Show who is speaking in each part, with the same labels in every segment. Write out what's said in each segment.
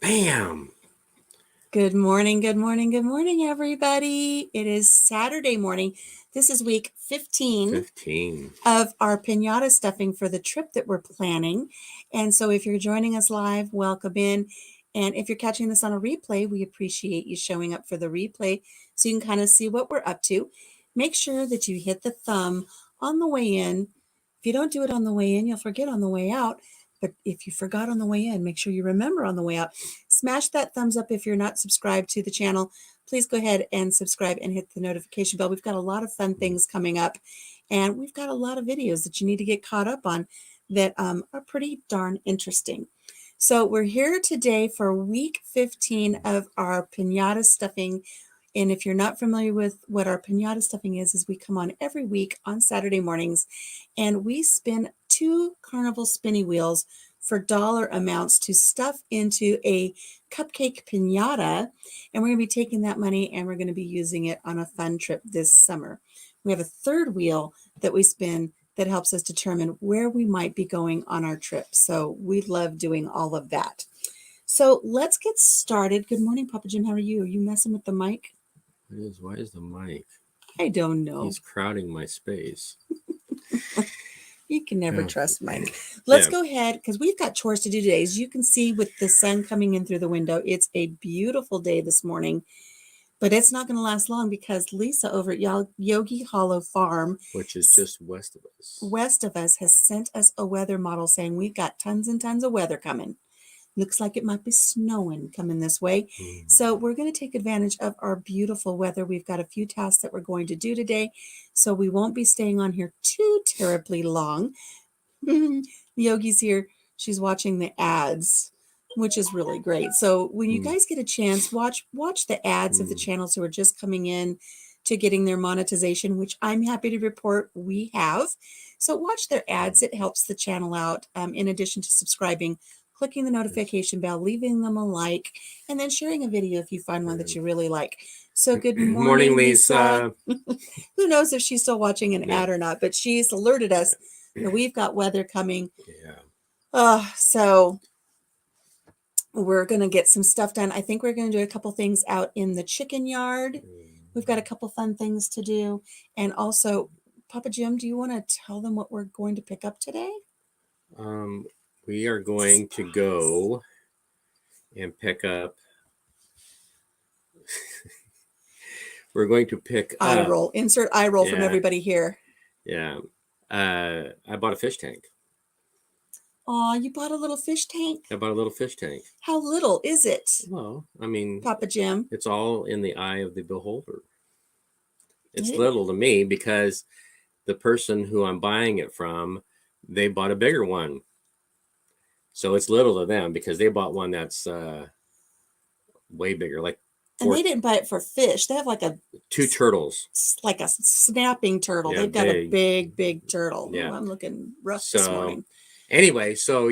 Speaker 1: Bam!
Speaker 2: Good morning, good morning, good morning, everybody. It is Saturday morning. This is week 15 of our piñata stuffing for the trip that we're planning. And so if you're joining us live, welcome in. And if you're catching this on a replay, we appreciate you showing up for the replay so you can kind of see what we're up to. Make sure that you hit the thumb on the way in. If you don't do it on the way in, you'll forget on the way out. But if you forgot on the way in, make sure you remember on the way out. Smash that thumbs up if you're not subscribed to the channel. Please go ahead and subscribe and hit the notification bell. We've got a lot of fun things coming up, and we've got a lot of videos that you need to get caught up on that are pretty darn interesting. So we're here today for week 15 of our piñata stuffing. And if you're not familiar with what our piñata stuffing is we come on every week on Saturday mornings, and we spin 2 carnival spinny wheels for dollar amounts to stuff into a cupcake piñata. And we're going to be taking that money and we're going to be using it on a fun trip this summer. We have a third wheel that we spin that helps us determine where we might be going on our trip. So we love doing all of that. So let's get started. Good morning, Papa Jim. How are you? Are you messing with the mic?
Speaker 1: It is. Why is the mic?
Speaker 2: I don't know.
Speaker 1: He's crowding my space.
Speaker 2: You can never trust Mike. Let's go ahead because we've got chores to do today. As you can see with the sun coming in through the window, it's a beautiful day this morning, but it's not going to last long because Lisa over at Yogi Hollow Farm,
Speaker 1: which is just west
Speaker 2: of us, has sent us a weather model saying we've got tons and tons of weather coming. Looks like it might be snowing coming this way. So we're going to take advantage of our beautiful weather. We've got a few tasks that we're going to do today, so we won't be staying on here too terribly long. Yogi's here. She's watching the ads, which is really great. So when you guys get a chance, watch the ads of the channels who are just coming in to getting their monetization, which I'm happy to report we have. So watch their ads. It helps the channel out. In addition to subscribing, clicking the notification bell, leaving them a like, and then sharing a video if you find one that you really like. So good morning, Lisa. Who knows if she's still watching an ad or not, but she's alerted us that we've got weather coming. So we're going to get some stuff done. I think we're going to do a couple things out in the chicken yard. We've got a couple fun things to do. And also, Papa Jim, do you want to tell them what we're going to pick up today?
Speaker 1: We are going to go and pick up. We're going to pick
Speaker 2: eye roll. Insert eye roll from everybody here.
Speaker 1: Yeah. I bought a fish tank.
Speaker 2: Aw, you bought a little fish tank?
Speaker 1: I bought a little fish tank.
Speaker 2: How little is it?
Speaker 1: Well, I mean,
Speaker 2: Papa Jim,
Speaker 1: it's all in the eye of the beholder. It's little to me because the person who I'm buying it from, they bought a bigger one. So it's little to them because they bought one that's way bigger, like.
Speaker 2: And they didn't buy it for fish. They have like
Speaker 1: 2 turtles.
Speaker 2: Like a snapping turtle. Yeah, they've got a big turtle. Yeah. Ooh, I'm looking rough this morning.
Speaker 1: Anyway, so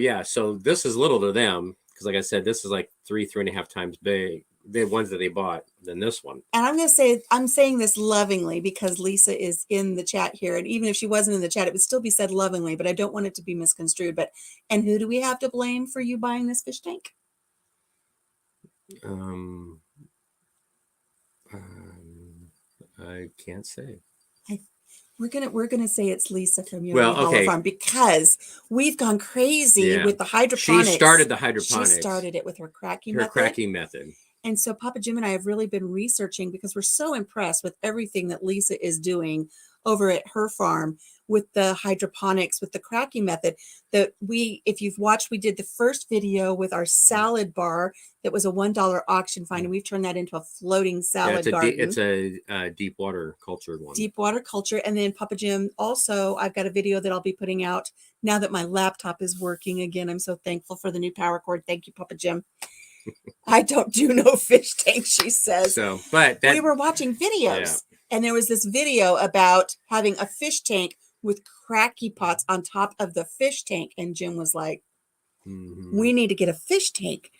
Speaker 1: this is little to them because, like I said, this is like 3.5 times big, the ones that they bought, than this one.
Speaker 2: And I'm going to say, I'm saying this lovingly because Lisa is in the chat here. And even if she wasn't in the chat, it would still be said lovingly, but I don't want it to be misconstrued. And who do we have to blame for you buying this fish tank?
Speaker 1: I can't say.
Speaker 2: We're gonna say it's Lisa from Yogi Hollow Farm because we've gone crazy with the hydroponics.
Speaker 1: She started the hydroponics.
Speaker 2: She started it with her cracking method. And so Papa Jim and I have really been researching because we're so impressed with everything that Lisa is doing over at her farm with the hydroponics, with the cracking method. That if you've watched, we did the first video with our salad bar that was a $1 auction find, and we've turned that into a floating salad garden.
Speaker 1: It's a deep water cultured one.
Speaker 2: Deep water culture. And then Papa Jim, also, I've got a video that I'll be putting out now that my laptop is working again. I'm so thankful for the new power cord. Thank you, Papa Jim. I don't do no fish tank, she says.
Speaker 1: So, but
Speaker 2: we were watching videos, and there was this video about having a fish tank with cracky pots on top of the fish tank. And Jim was like, we need to get a fish tank.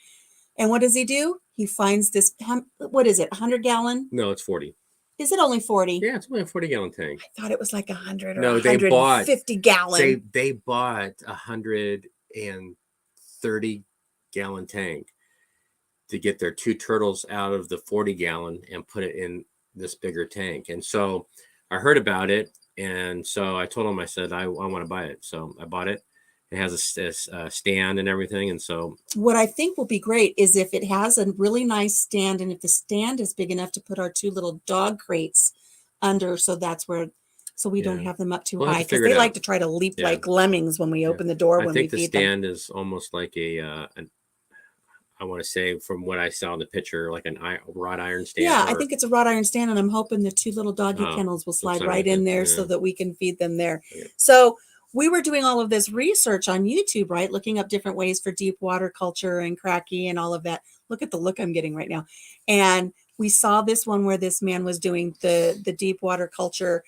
Speaker 2: And what does he do? He finds this, what is it, 100-gallon?
Speaker 1: No, it's 40.
Speaker 2: Is it only 40?
Speaker 1: Yeah, it's only a 40-gallon tank.
Speaker 2: I thought it was like 100 or 150-gallon.
Speaker 1: They bought a 130-gallon tank. to get their 2 turtles out of the 40-gallon and put it in this bigger tank. And so I heard about it, and so I told them, I said, I want to buy it. So I bought it. It has a stand and everything. And so
Speaker 2: what I think will be great is if it has a really nice stand, and if the stand is big enough to put our 2 little dog crates under, so that's where, so we don't have them up too high, because they like to try to leap like lemmings when we open the door when we feed them. I think the
Speaker 1: stand is almost like I want to say, from what I saw in the picture, like a wrought iron stand.
Speaker 2: Yeah, I think it's a wrought iron stand, and I'm hoping the 2 little doggy kennels will slide right in there so that we can feed them there. Okay. So we were doing all of this research on YouTube, right? Looking up different ways for deep water culture and cracky and all of that. Look at the look I'm getting right now. And we saw this one where this man was doing the deep water culture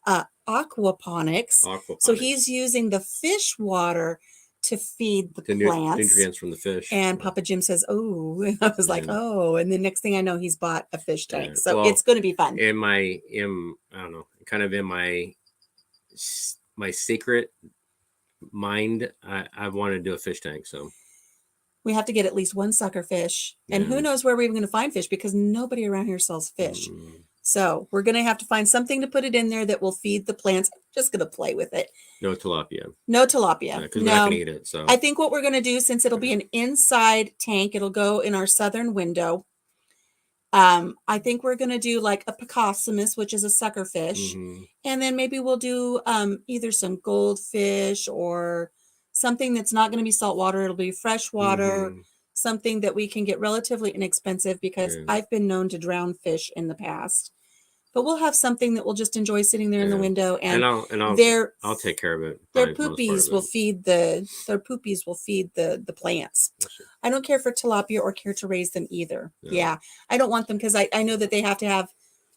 Speaker 2: aquaponics. So he's using the fish water to feed the plants.
Speaker 1: Nutrients from the fish.
Speaker 2: And Papa Jim says, oh, and I was like, oh, and the next thing I know, he's bought a fish tank. So it's going to be fun.
Speaker 1: I don't know, kind of in my secret mind, I want to do a fish tank. So
Speaker 2: we have to get at least 1 sucker fish. And who knows where we're even going to find fish, because nobody around here sells fish. So we're going to have to find something to put it in there that will feed the plants. I'm just going to play with it.
Speaker 1: No tilapia.
Speaker 2: No tilapia.
Speaker 1: Because we're not going to eat it. So
Speaker 2: I think what we're going to do, since it'll be an inside tank, it'll go in our southern window. I think we're going to do like a Picossimus, which is a sucker fish. And then maybe we'll do either some goldfish or something that's not going to be saltwater. It'll be freshwater. Something that we can get relatively inexpensive, because I've been known to drown fish in the past. But we'll have something that we'll just enjoy sitting there in the window, and
Speaker 1: I'll take care of it.
Speaker 2: Their poopies will feed the plants. I don't care for tilapia or care to raise them either. Yeah, I don't want them, because I know that they have to have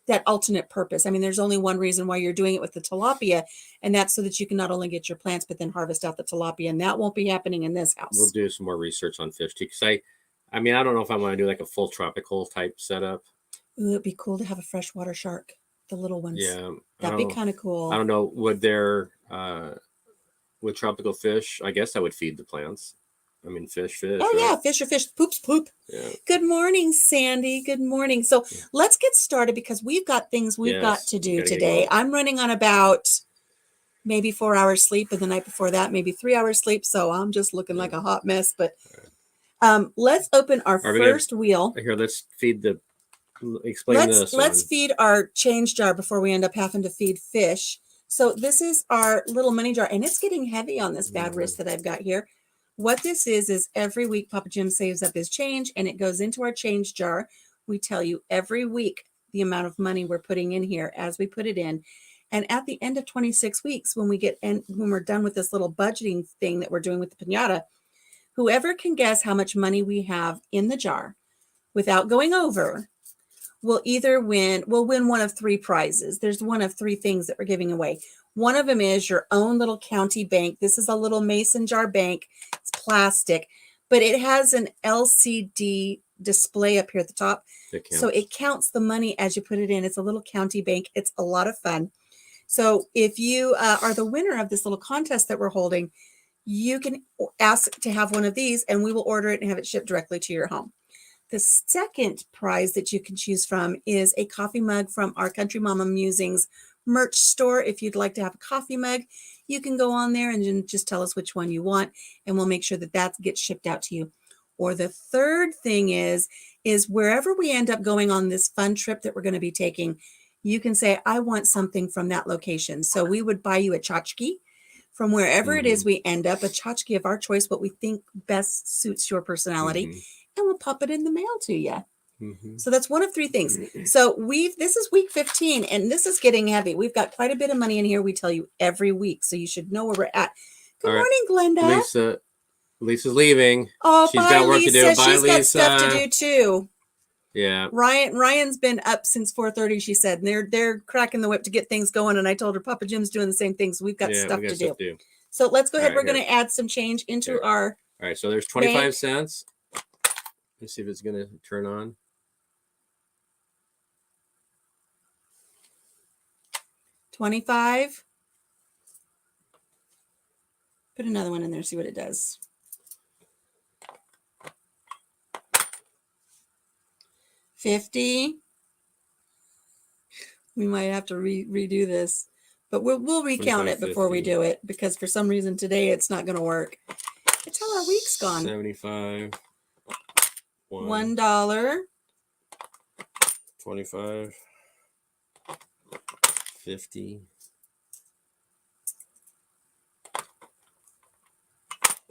Speaker 2: that alternate purpose. I mean, there's only one reason why you're doing it with the tilapia, and that's so that you can not only get your plants, but then harvest out the tilapia, and that won't be happening in this house.
Speaker 1: We'll do some more research on fish too, because I mean, I don't know if I want to do like a full tropical type setup.
Speaker 2: Ooh, it'd be cool to have a freshwater shark, the little ones.
Speaker 1: Yeah,
Speaker 2: that'd be kind of cool.
Speaker 1: I don't know, with tropical fish, I guess I would feed the plants. I mean, fish.
Speaker 2: Oh, right? Yeah, fish. Poops, poop. Yeah. Good morning, Sandy. Good morning. So let's get started, because we've got things we've got to do today. I'm running on about maybe 4 hours sleep, and the night before that, maybe 3 hours sleep. So I'm just looking like a hot mess. But let's open our first wheel.
Speaker 1: Here, let's feed the. Explain this.
Speaker 2: Let's feed our change jar before we end up having to feed fish. So this is our little mini jar, and it's getting heavy on this bad wrist that I've got here. What this is every week Papa Jim saves up his change, and it goes into our change jar. We tell you every week the amount of money we're putting in here as we put it in. And at the end of 26 weeks, when we're done with this little budgeting thing that we're doing with the piñata, whoever can guess how much money we have in the jar without going over will win one of 3 prizes. There's one of 3 things that we're giving away. One of them is your own little county bank. This is a little mason jar bank. It's plastic, but it has an LCD display up here at the top. So it counts the money as you put it in. It's a little county bank. It's a lot of fun. So if you are the winner of this little contest that we're holding, you can ask to have one of these, and we will order it and have it shipped directly to your home. The second prize that you can choose from is a coffee mug from our Country Mama Musings merch store. If you'd like to have a coffee mug, you can go on there and just tell us which one you want, and we'll make sure that gets shipped out to you. Or the third thing is wherever we end up going on this fun trip that we're going to be taking, you can say, I want something from that location. So we would buy you a tchotchke from wherever it is we end up, a tchotchke of our choice, what we think best suits your personality, and we'll pop it in the mail to you. So that's one of 3 things. So this is week 15, and this is getting heavy. We've got quite a bit of money in here. We tell you every week, so you should know where we're at. Good morning, Glenda.
Speaker 1: Lisa's leaving.
Speaker 2: Oh,
Speaker 1: she's got work to do. Bye,
Speaker 2: She's got
Speaker 1: Lisa.
Speaker 2: stuff to do too.
Speaker 1: Yeah.
Speaker 2: Ryan's been up since 4:30. She said, and they're cracking the whip to get things going. And I told her Papa Jim's doing the same thing, so we've got stuff to do. So let's go ahead. We're going to add some change into our.
Speaker 1: All right. So there's 25 cents. Let's see if it's going to turn on.
Speaker 2: 25. Put another one in there, see what it does. 50. We might have to redo this, but we'll recount it before
Speaker 1: 50.
Speaker 2: we do it, because for some reason today it's not going to work. It's how our week's gone.
Speaker 1: 75.
Speaker 2: $1.
Speaker 1: 25. 50.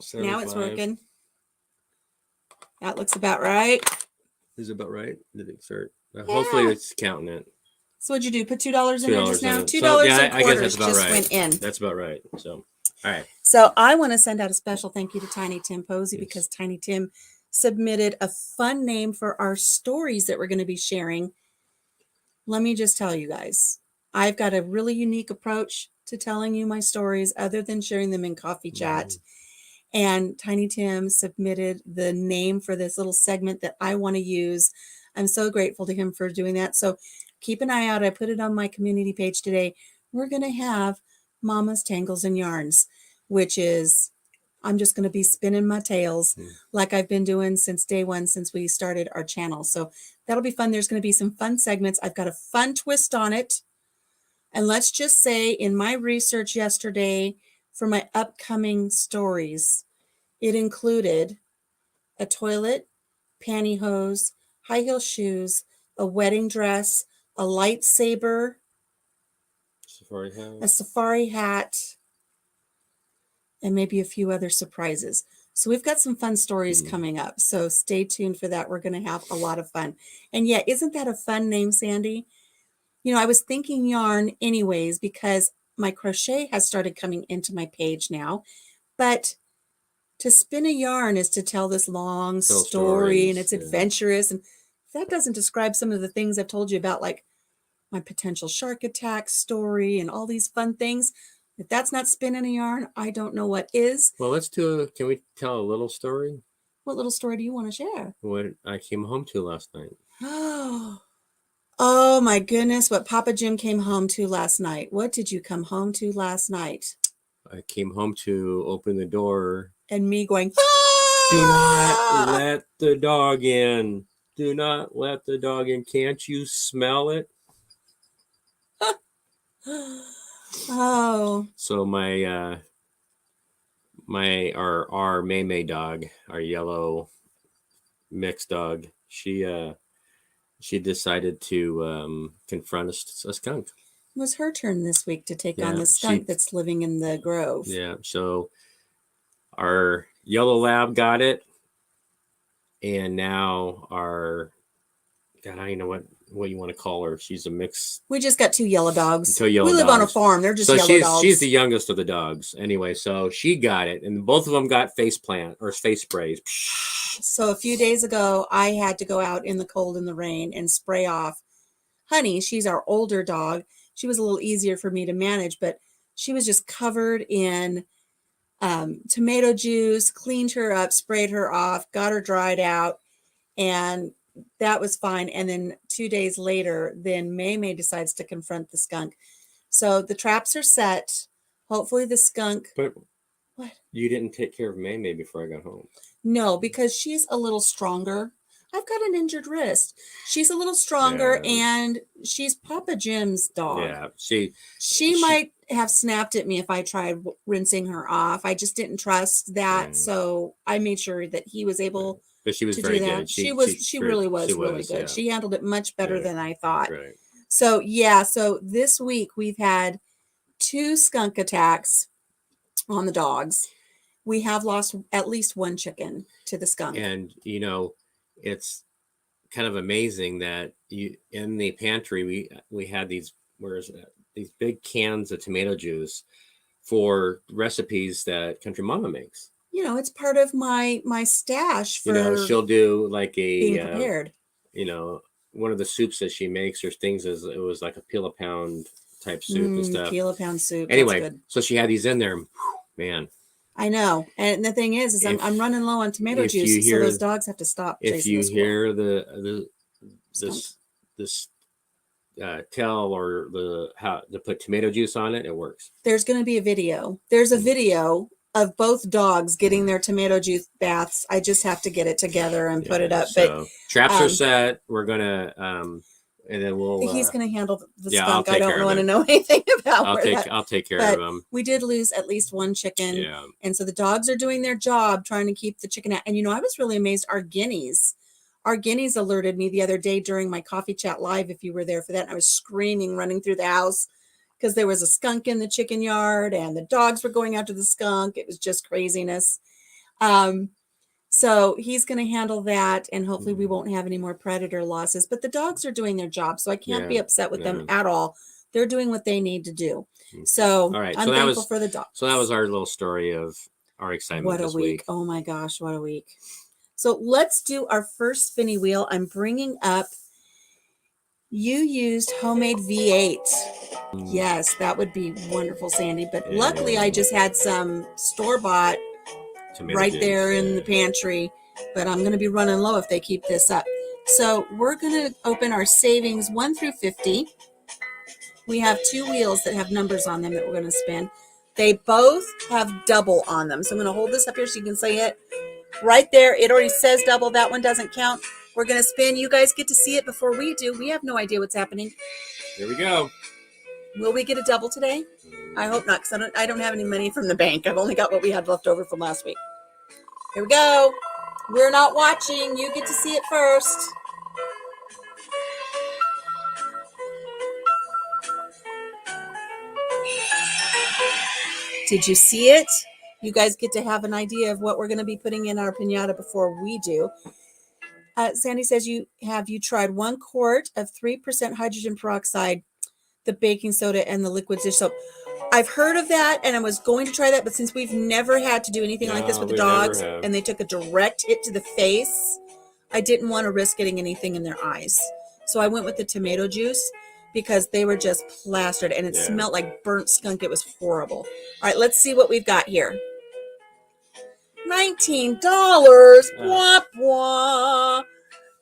Speaker 1: 75.
Speaker 2: Now it's working. That looks about right.
Speaker 1: Is it about right? Did it start? Hopefully it's counting it.
Speaker 2: So what'd you do? Put $2 in there just now? $2
Speaker 1: so, yeah,
Speaker 2: and
Speaker 1: I guess that's
Speaker 2: quarters
Speaker 1: about
Speaker 2: just
Speaker 1: right.
Speaker 2: went in.
Speaker 1: That's about right. So, all right.
Speaker 2: So I want to send out a special thank you to Tiny Tim Posey, because Tiny Tim submitted a fun name for our stories that we're going to be sharing. Let me just tell you guys, I've got a really unique approach to telling you my stories other than sharing them in coffee chat. And Tiny Tim submitted the name for this little segment that I want to use. I'm so grateful to him for doing that. So keep an eye out. I put it on my community page today. We're going to have Mama's Tangles and Yarns, which is, I'm just going to be spinning my tales like I've been doing since day one, since we started our channel. So that'll be fun. There's going to be some fun segments. I've got a fun twist on it. And let's just say, in my research yesterday for my upcoming stories, it included a toilet, pantyhose, high heel shoes, a wedding dress, a lightsaber, a safari hat, and maybe a few other surprises. So we've got some fun stories coming up. So stay tuned for that. We're going to have a lot of fun. And yeah, isn't that a fun name, Sandy? You know, I was thinking yarn anyways, because my crochet has started coming into my page now. But to spin a yarn is to tell this long story, and it's adventurous. And if that doesn't describe some of the things I've told you about, like my potential shark attack story and all these fun things, if that's not spinning a yarn, I don't know what is.
Speaker 1: Well, can we tell a little story?
Speaker 2: What little story do you want to share?
Speaker 1: What I came home to last night.
Speaker 2: Oh my goodness, what Papa Jim came home to last night. What did you come home to last night?
Speaker 1: I came home to open the door.
Speaker 2: And me going,
Speaker 1: do not let the dog in. Do not let the dog in. Can't you smell it?
Speaker 2: Oh.
Speaker 1: So our May dog, our yellow mixed dog, she decided to confront a skunk.
Speaker 2: It was her turn this week to take on the skunk that's living in the grove.
Speaker 1: Yeah, so our yellow lab got it, and now our, God, I don't know what you want to call her. She's a mix.
Speaker 2: We just got two yellow dogs.
Speaker 1: We live
Speaker 2: on a farm. They're just yellow dogs.
Speaker 1: She's the youngest of the dogs. Anyway, so she got it, and both of them got face sprays.
Speaker 2: So a few days ago, I had to go out in the cold and the rain and spray off Honey. She's our older dog. She was a little easier for me to manage, but she was just covered in tomato juice, cleaned her up, sprayed her off, got her dried out, and that was fine. And then 2 days later, then May decides to confront the skunk. So the traps are set. Hopefully the skunk.
Speaker 1: But
Speaker 2: what?
Speaker 1: You didn't take care of May before I got home.
Speaker 2: No, because she's a little stronger. I've got an injured wrist. She's a little stronger, and she's Papa Jim's dog.
Speaker 1: Yeah,
Speaker 2: she might have snapped at me if I tried rinsing her off. I just didn't trust that, so I made sure that he was able.
Speaker 1: But she was
Speaker 2: to
Speaker 1: very
Speaker 2: do that.
Speaker 1: good.
Speaker 2: She really was really good. Yeah. She handled it much better than I thought.
Speaker 1: Right.
Speaker 2: So so this week we've had 2 skunk attacks on the dogs. We have lost at least 1 chicken to the skunk.
Speaker 1: And it's kind of amazing that in the pantry we had these big cans of tomato juice for recipes that Country Mama makes.
Speaker 2: It's part of my stash for
Speaker 1: she'll do like
Speaker 2: being prepared.
Speaker 1: One of the soups that she makes or things it was like a peel a pound type soup and stuff.
Speaker 2: Peel a pound soup.
Speaker 1: Anyway,
Speaker 2: that's good.
Speaker 1: So she had these in there. Man.
Speaker 2: I know. And the thing is I'm running low on tomato juice, so those dogs have to stop.
Speaker 1: If you hear this tell or how to put tomato juice on it, it works.
Speaker 2: There's going to be a video. There's a video of both dogs getting their tomato juice baths. I just have to get it together and put it up.
Speaker 1: So traps are set. We're gonna and then
Speaker 2: he's gonna handle the
Speaker 1: yeah,
Speaker 2: skunk. I don't want to know anything about.
Speaker 1: I'll take care of him.
Speaker 2: We did lose at least one chicken.
Speaker 1: Yeah.
Speaker 2: And so the dogs are doing their job trying to keep the chicken out. And I was really amazed. Our guineas alerted me the other day during my coffee chat live, if you were there for that. And I was screaming, running through the house because there was a skunk in the chicken yard and the dogs were going after the skunk. It was just craziness. So he's going to handle that, and hopefully we won't have any more predator losses. But the dogs are doing their job, so I can't be upset with them at all. They're doing what they need to do. So all right, I'm thankful for the dogs.
Speaker 1: So that was our little story of our excitement.
Speaker 2: What a week. Oh my gosh, what a week. So let's do our first spinny wheel. I'm bringing up, you used homemade V8. Yes, that would be wonderful, Sandy. But luckily I just had some store-bought right there in the pantry, but I'm going to be running low if they keep this up. So we're going to open our savings 1 through 50. We have 2 wheels that have numbers on them that we're going to spin. They both have double on them. So I'm going to hold this up here so you can see it. Right there, it already says double. That one doesn't count. We're going to spin. You guys get to see it before we do. We have no idea what's happening.
Speaker 1: Here we go.
Speaker 2: Will we get a double today? I hope not, because I don't have any money from the bank. I've only got what we had left over from last week. Here we go. We're not watching. You get to see it first. Did you see it? You guys get to have an idea of what we're going to be putting in our piñata before we do. Sandy says you tried 1 quart of 3% hydrogen peroxide, the baking soda, and the liquid dish soap. I've heard of that, and I was going to try that, but since we've never had to do anything like this with the dogs, and they took a direct hit to the face, I didn't want to risk getting anything in their eyes. So I went with the tomato juice because they were just plastered, and it smelled like burnt skunk. It was horrible. All right, let's see what we've got here. $19. Wah, wah.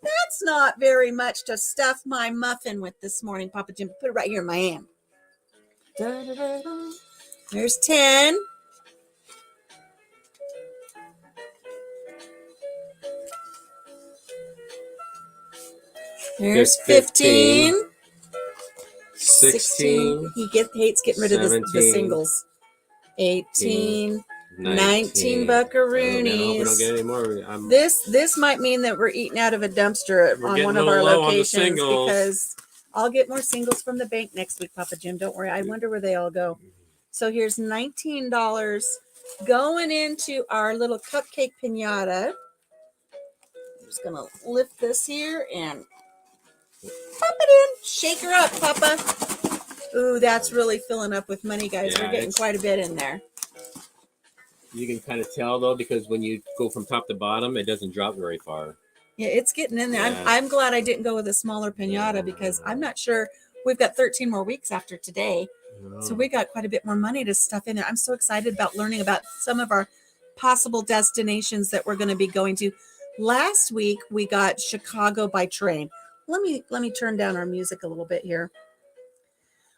Speaker 2: That's not very much to stuff my muffin with this morning, Papa Jim. Put it right here in my hand. Da, da, da, da. There's 10. There's 15.
Speaker 1: 16.
Speaker 2: He hates getting rid of the singles. 18. 19 buckaroonies. We don't get any more. This might mean that we're eating out of a dumpster on one of our locations, because I'll get more singles from the bank next week, Papa Jim. Don't worry. I wonder where they all go. So here's $19 going into our little cupcake piñata. I'm just going to lift this here and pop it in. Shake her up, Papa. Ooh, that's really filling up with money, guys. We're getting quite a bit in there.
Speaker 1: You can kind of tell, though, because when you go from top to bottom, it doesn't drop very far.
Speaker 2: Yeah, it's getting in there. I'm glad I didn't go with a smaller piñata, because I'm not sure. We've got 13 more weeks after today. So we got quite a bit more money to stuff in there. I'm so excited about learning about some of our possible destinations that we're going to be going to. Last week, we got Chicago by train. Let me turn down our music a little bit here.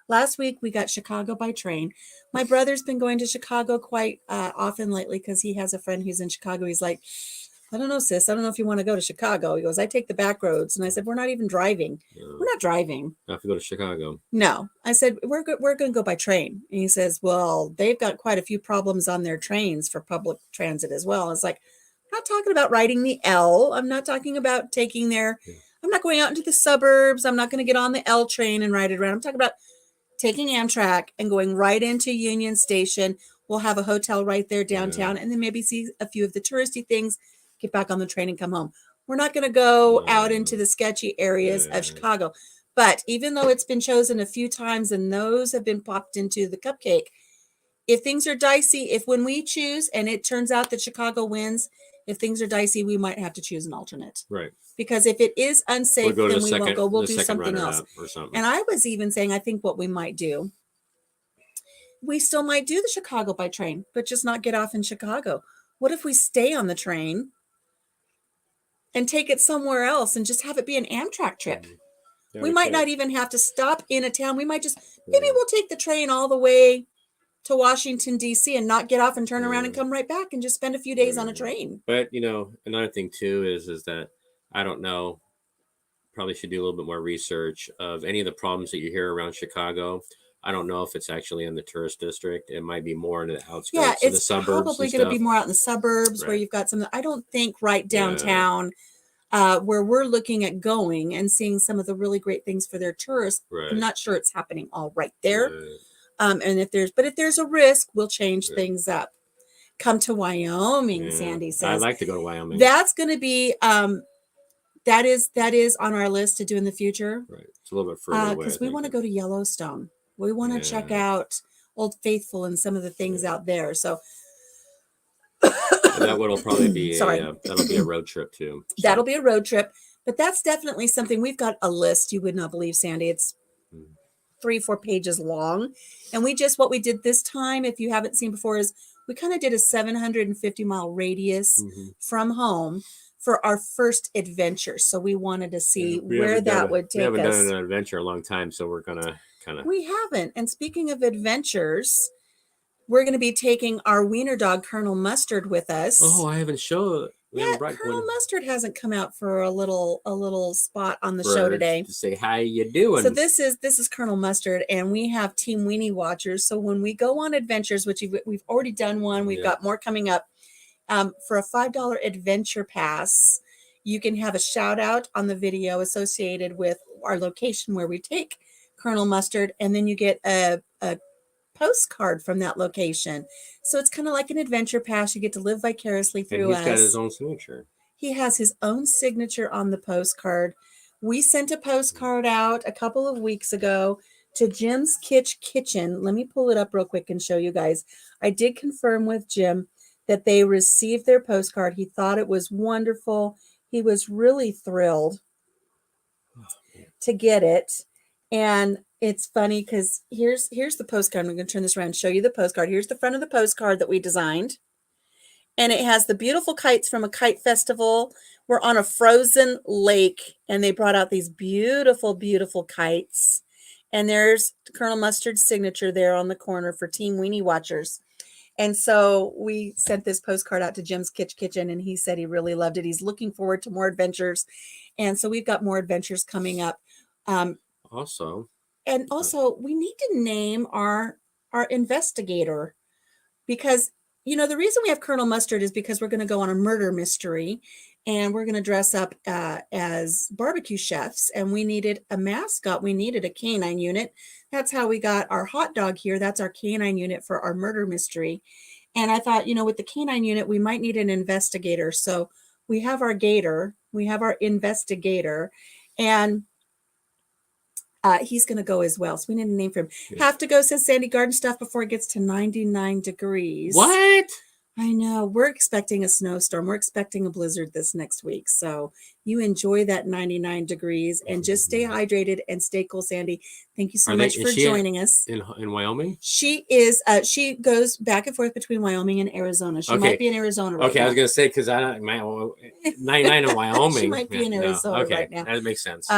Speaker 2: Last week, we got Chicago by train. My brother's been going to Chicago quite often lately because he has a friend who's in Chicago. He's like, I don't know, sis. I don't know if you want to go to Chicago. He goes, I take the back roads. And I said, we're not even driving. No. We're not driving.
Speaker 1: I have to go to Chicago.
Speaker 2: No. I said, we're going to go by train. And he says, well, they've got quite a few problems on their trains for public transit as well. It's like, I'm not talking about riding the L. I'm not talking about taking I'm not going out into the suburbs. I'm not going to get on the L train and ride it around. I'm talking about taking Amtrak and going right into Union Station. We'll have a hotel right there downtown, and then maybe see a few of the touristy things, get back on the train and come home. We're not going to go out into the sketchy areas of Chicago. But even though it's been chosen a few times and those have been popped into the cupcake, if things are dicey, if when we choose and it turns out that Chicago wins, if things are dicey, we might have to choose an alternate.
Speaker 1: Right.
Speaker 2: Because if it is unsafe, then we won't go. We'll do something else. And I was even saying, I think what we might do, we still might do the Chicago by train, but just not get off in Chicago. What if we stay on the train and take it somewhere else and just have it be an Amtrak trip? We might not even have to stop in a town. We might just, maybe we'll take the train all the way to Washington, D.C. and not get off and turn around and come right back and just spend a few days on a train.
Speaker 1: But, another thing too is that I don't know, probably should do a little bit more research of any of the problems that you hear around Chicago. I don't know if it's actually in the tourist district. It might be more in the outskirts of the suburbs.
Speaker 2: Yeah, it's probably going to be more out in the suburbs where you've got some. I don't think right downtown where we're looking at going and seeing some of the really great things for their tourists. I'm not sure it's happening all right there. And if there's a risk, we'll change things up. Come to Wyoming, Sandy says.
Speaker 1: I'd like to go to Wyoming.
Speaker 2: That's going to be that is on our list to do in the future.
Speaker 1: Right. It's a little bit further away.
Speaker 2: Because we want to go to Yellowstone. We want to check out Old Faithful and some of the things out there. So
Speaker 1: that will probably be that'll be a road trip too. So.
Speaker 2: That'll be a road trip, but that's definitely something. We've got a list you would not believe, Sandy. It's 3-4 pages long, and what we did this time, if you haven't seen before, is we kind of did a 750-mile radius from home for our first adventure. So we wanted to see where that would take us.
Speaker 1: We haven't done an adventure in a long time, so we're gonna
Speaker 2: We haven't. And speaking of adventures, we're going to be taking our wiener dog, Colonel Mustard, with us.
Speaker 1: Oh, I haven't showed.
Speaker 2: Yeah, Colonel Mustard hasn't come out for a little spot on the show today.
Speaker 1: To say how you doing.
Speaker 2: So this is Colonel Mustard, and we have Team Weenie Watchers. So when we go on adventures, which we've already done one, we've got more coming up. For a $5 adventure pass, you can have a shout out on the video associated with our location where we take Colonel Mustard, and then you get a postcard from that location. So it's kind of like an adventure pass. You get to live vicariously through us.
Speaker 1: He's got his own signature.
Speaker 2: He has his own signature on the postcard. We sent a postcard out a couple of weeks ago to Jim's Kitchen. Let me pull it up real quick and show you guys. I did confirm with Jim that they received their postcard. He thought it was wonderful. He was really thrilled to get it. And it's funny because here's the postcard. I'm going to turn this around and show you the postcard. Here's the front of the postcard that we designed. And it has the beautiful kites from a kite festival. We're on a frozen lake, and they brought out these beautiful, beautiful kites. And there's Colonel Mustard's signature there on the corner for Team Weenie Watchers. And so we sent this postcard out to Jim's Kitchen, and he said he really loved it. He's looking forward to more adventures. And so we've got more adventures coming up.
Speaker 1: Also,
Speaker 2: we need to name our investigator, because the reason we have Colonel Mustard is because we're going to go on a murder mystery, and we're going to dress up as barbecue chefs, and we needed a mascot. We needed a canine unit. That's how we got our hot dog here. That's our canine unit for our murder mystery. And I thought, with the canine unit, we might need an investigator. So we have our gator, we have our investigator, and he's going to go as well. So we need a name for him. Yeah. Have to go, says Sandy, garden stuff before it gets to 99 degrees.
Speaker 1: What?
Speaker 2: I know. We're expecting a snowstorm. We're expecting a blizzard this next week. So you enjoy that 99 degrees and just stay hydrated and stay cool, Sandy. Thank you so much for joining us.
Speaker 1: In Wyoming?
Speaker 2: She is. She goes back and forth between Wyoming and Arizona. She might be in Arizona right now.
Speaker 1: I was going to say, because 99 in Wyoming.
Speaker 2: She might be in Arizona right now.
Speaker 1: That makes sense.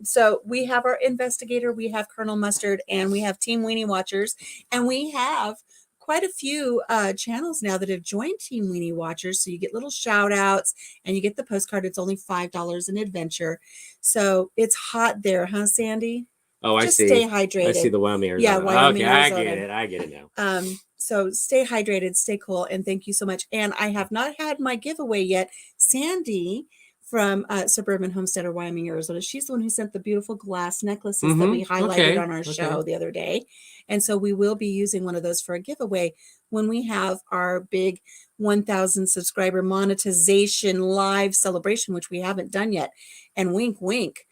Speaker 2: So we have our investigator, we have Colonel Mustard, and we have Team Weenie Watchers, and we have quite a few channels now that have joined Team Weenie Watchers. So you get little shout outs and you get the postcard. It's only $5 an adventure. So it's hot there, huh, Sandy?
Speaker 1: Oh, I see.
Speaker 2: Stay hydrated.
Speaker 1: I see the Wyoming, Arizona.
Speaker 2: Yeah, Wyoming,
Speaker 1: Arizona. I get it now.
Speaker 2: So stay hydrated, stay cool, and thank you so much. And I have not had my giveaway yet. Sandy from Suburban Homesteader, Wyoming, Arizona. She's the one who sent the beautiful glass necklaces that we highlighted on our show the other day. And so we will be using one of those for a giveaway when we have our big 1,000 subscriber monetization live celebration, which we haven't done yet. And wink, wink,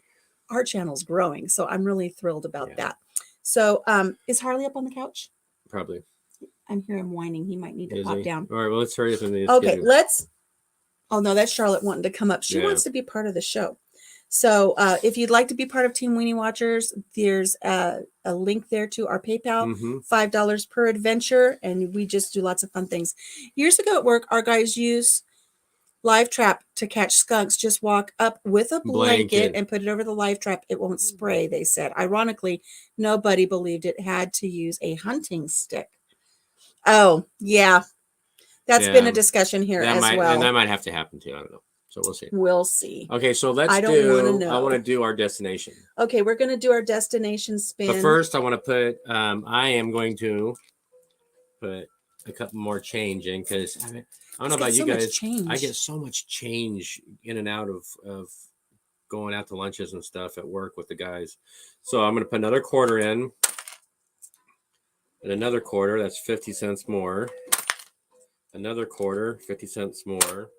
Speaker 2: our channel's growing. So I'm really thrilled about that. So is Harley up on the couch?
Speaker 1: Probably.
Speaker 2: I hear him whining. He might need to pop down.
Speaker 1: All right, well, let's hurry up.
Speaker 2: Okay, Oh, no, that's Charlotte wanting to come up. She wants to be part of the show. So if you'd like to be part of Team Weenie Watchers, there's a link there to our PayPal, $5 per adventure, and we just do lots of fun things. Years ago at work, our guys use live trap to catch skunks. Just walk up with a blanket and put it over the live trap. It won't spray, they said. Ironically, nobody believed it had to use a hunting stick. Oh, yeah. That's been a discussion here as well.
Speaker 1: And that might have to happen too. I don't know. So we'll see.
Speaker 2: We'll see.
Speaker 1: Okay, so I want to do our destination.
Speaker 2: Okay, we're going to do our destination spin.
Speaker 1: But first, I want to put, I am going to put a couple more change in because I don't know about you guys. I get so much change in and out of going out to lunches and stuff at work with the guys. So I'm going to put another quarter in. And another quarter, that's 50 cents more. Another quarter, 50 cents more.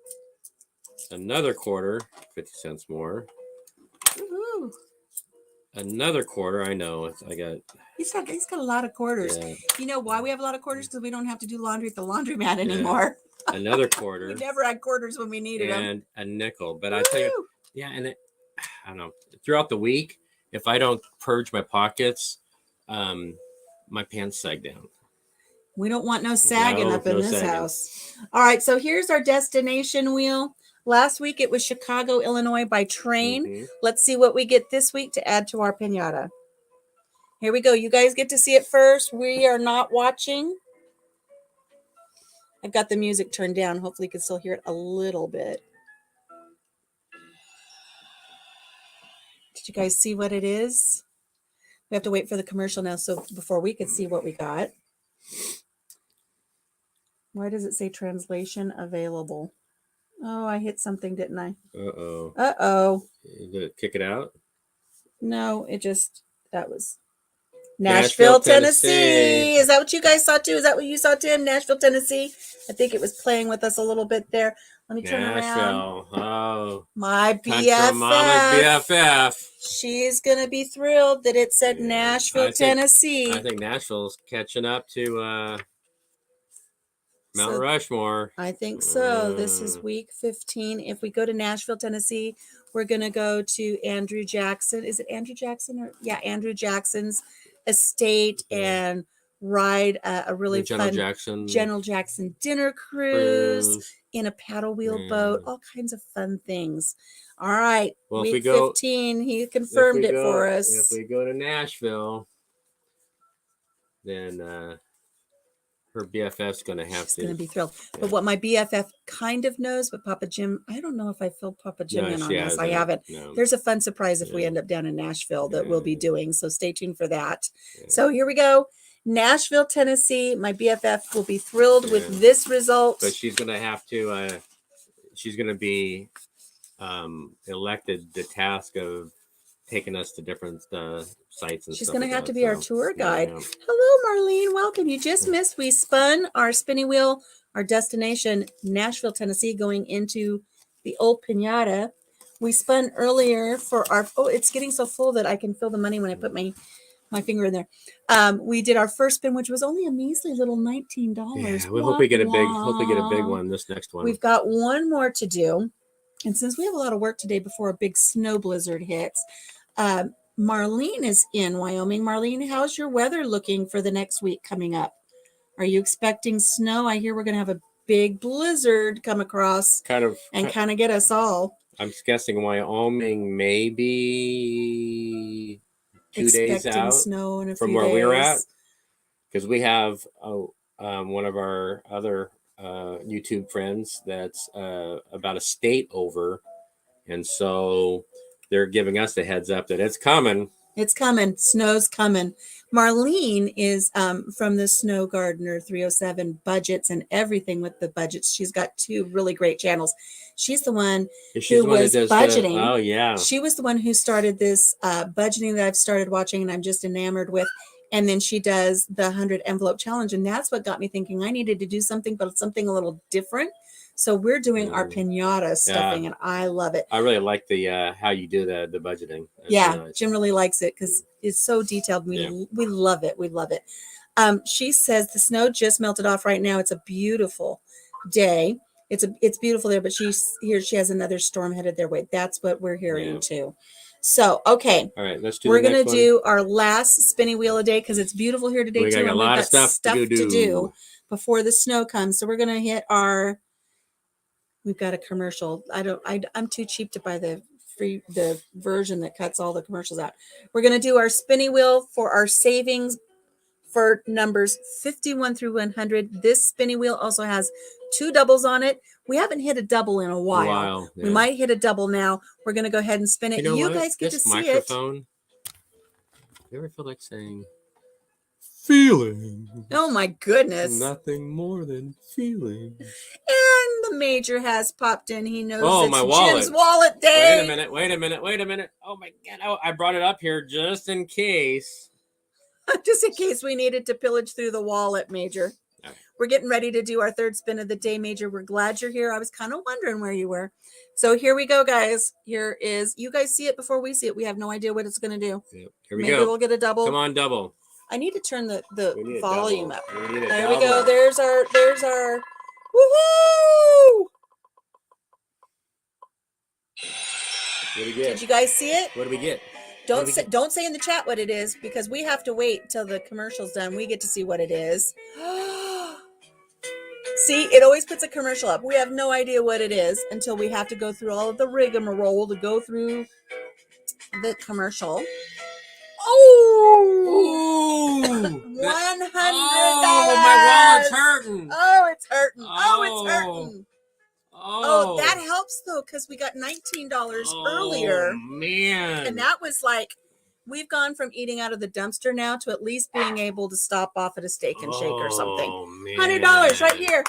Speaker 1: Another quarter, 50 cents more.
Speaker 2: Woo-hoo.
Speaker 1: Another quarter, I know.
Speaker 2: He's got a lot of quarters. Yeah. You know why we have a lot of quarters? Because we don't have to do laundry at the laundromat anymore.
Speaker 1: Another quarter.
Speaker 2: We never had quarters when we needed them.
Speaker 1: And a nickel. But I tell you, and I don't know. Throughout the week, if I don't purge my pockets, my pants sag down.
Speaker 2: We don't want no sagging up in this house. All right, so here's our destination wheel. Last week it was Chicago, Illinois by train. Mm-hmm. Let's see what we get this week to add to our piñata. Here we go. You guys get to see it first. We are not watching. I've got the music turned down. Hopefully you can still hear it a little bit. Did you guys see what it is? We have to wait for the commercial now, so before we could see what we got. Why does it say translation available? Oh, I hit something, didn't I?
Speaker 1: Uh-oh.
Speaker 2: Uh-oh.
Speaker 1: Did it kick it out?
Speaker 2: No, that was Nashville, Tennessee. Is that what you guys saw too? Is that what you saw, Tim? Nashville, Tennessee? I think it was playing with us a little bit there. Let me turn around. Oh. My BFF.
Speaker 1: Mama's BFF.
Speaker 2: She's going to be thrilled that it said Nashville, Tennessee.
Speaker 1: I think Nashville's catching up to Mount Rushmore.
Speaker 2: I think so. This is week 15. If we go to Nashville, Tennessee, we're going to go to Andrew Jackson. Is it Andrew Jackson? Andrew Jackson's estate and ride a really fun General Jackson dinner cruise in a paddle wheel boat, all kinds of fun things. All right. Well, week 15, he confirmed it for us.
Speaker 1: If we go to Nashville, then her BFF's going to have
Speaker 2: She's going to be thrilled. Yeah. But what my BFF kind of knows, but Papa Jim, I don't know if I filled Papa Jim in on this. I haven't. No. There's a fun surprise if we end up down in Nashville that we'll be doing. So stay tuned for that. Yeah. So here we go. Nashville, Tennessee. My BFF will be thrilled with this result.
Speaker 1: But she's going to have to, she's going to be elected the task of taking us to different sites and
Speaker 2: she's
Speaker 1: stuff.
Speaker 2: She's going to have to be our tour guide. Yeah. Hello, Marlene. Welcome. You just missed. We spun our spinning wheel, our destination, Nashville, Tennessee, going into the old Piñata. We spun earlier for our, it's getting so full that I can feel the money when I put my finger in there. We did our first spin, which was only a measly little $19.
Speaker 1: Yeah, we hope we get a big one this next one.
Speaker 2: We've got one more to do. And since we have a lot of work today before a big snow blizzard hits, Marlene is in Wyoming. Marlene, how's your weather looking for the next week coming up? Are you expecting snow? I hear we're going to have a big blizzard come across kind of get us all.
Speaker 1: I'm guessing Wyoming maybe 2 days out
Speaker 2: snow in a
Speaker 1: from
Speaker 2: few
Speaker 1: where
Speaker 2: days.
Speaker 1: we're at, because we have one of our other YouTube friends that's about a state over, and so they're giving us the heads up that it's coming.
Speaker 2: It's coming. Snow's coming. Marlene is from the Snow Gardener 307 budgets and everything with the budgets. She's got 2 really great channels. She's the one who was budgeting. She was the one who started this budgeting that I've started watching and I'm just enamored with. And then she does the 100 envelope challenge. And that's what got me thinking I needed to do something, but something a little different. So we're doing our piñata stuffing, and I love it.
Speaker 1: I really like the how you do the budgeting.
Speaker 2: That's nice. Jim really likes it because it's so detailed. We love it. We love it. She says the snow just melted off right now. It's a beautiful day. It's beautiful there, but she has another storm headed their way. That's what we're hearing too. So, okay.
Speaker 1: All right, let's do
Speaker 2: We're going to do our last spinning wheel of the day because it's beautiful here today too.
Speaker 1: We got a lot of stuff to
Speaker 2: do before the snow comes. So we're going to hit we've got a commercial. I'm too cheap to buy the version that cuts all the commercials out. We're going to do our spinning wheel for our savings for numbers 51 through 100. This spinning wheel also has 2 doubles on it. We haven't hit a double in a while.
Speaker 1: Yeah.
Speaker 2: We might hit a double now. We're going to go ahead and spin it.
Speaker 1: You know
Speaker 2: you
Speaker 1: what?
Speaker 2: guys get
Speaker 1: this
Speaker 2: to see
Speaker 1: microphone,
Speaker 2: it.
Speaker 1: You ever feel like saying, feeling?
Speaker 2: Oh, my goodness.
Speaker 1: Nothing more than feeling.
Speaker 2: And the major has popped in. He knows it's
Speaker 1: my wallet.
Speaker 2: Jim's wallet day.
Speaker 1: Wait a minute. Oh, my God. Oh, I brought it up here just in case.
Speaker 2: Just in case we needed to pillage through the wallet, Major. Right. We're getting ready to do our third spin of the day, Major. We're glad you're here. I was kind of wondering where you were. So here we go, guys. Here is, you guys see it before we see it. We have no idea what it's going to do.
Speaker 1: Yep. Here we
Speaker 2: Maybe
Speaker 1: go.
Speaker 2: We'll get a double.
Speaker 1: Come on, double.
Speaker 2: I need to turn the volume up.
Speaker 1: There
Speaker 2: we go. There's our woohoo!
Speaker 1: What do we get?
Speaker 2: Did you guys see it?
Speaker 1: What do we get?
Speaker 2: Don't say in the chat what it is, because we have to wait till the commercial's done. We get to see what it is. See, it always puts a commercial up. We have no idea what it is until we have to go through all of the rigmarole to go through the commercial. Oh, $100.
Speaker 1: Oh, my wallet's hurting.
Speaker 2: Oh, it's hurting. Oh, it's hurting. Oh, that helps though, because we got $19 earlier.
Speaker 1: Oh, man.
Speaker 2: And that was like, we've gone from eating out of the dumpster now to at least being able to stop off at a Steak and Shake or something.
Speaker 1: Oh, man.
Speaker 2: $100 right here.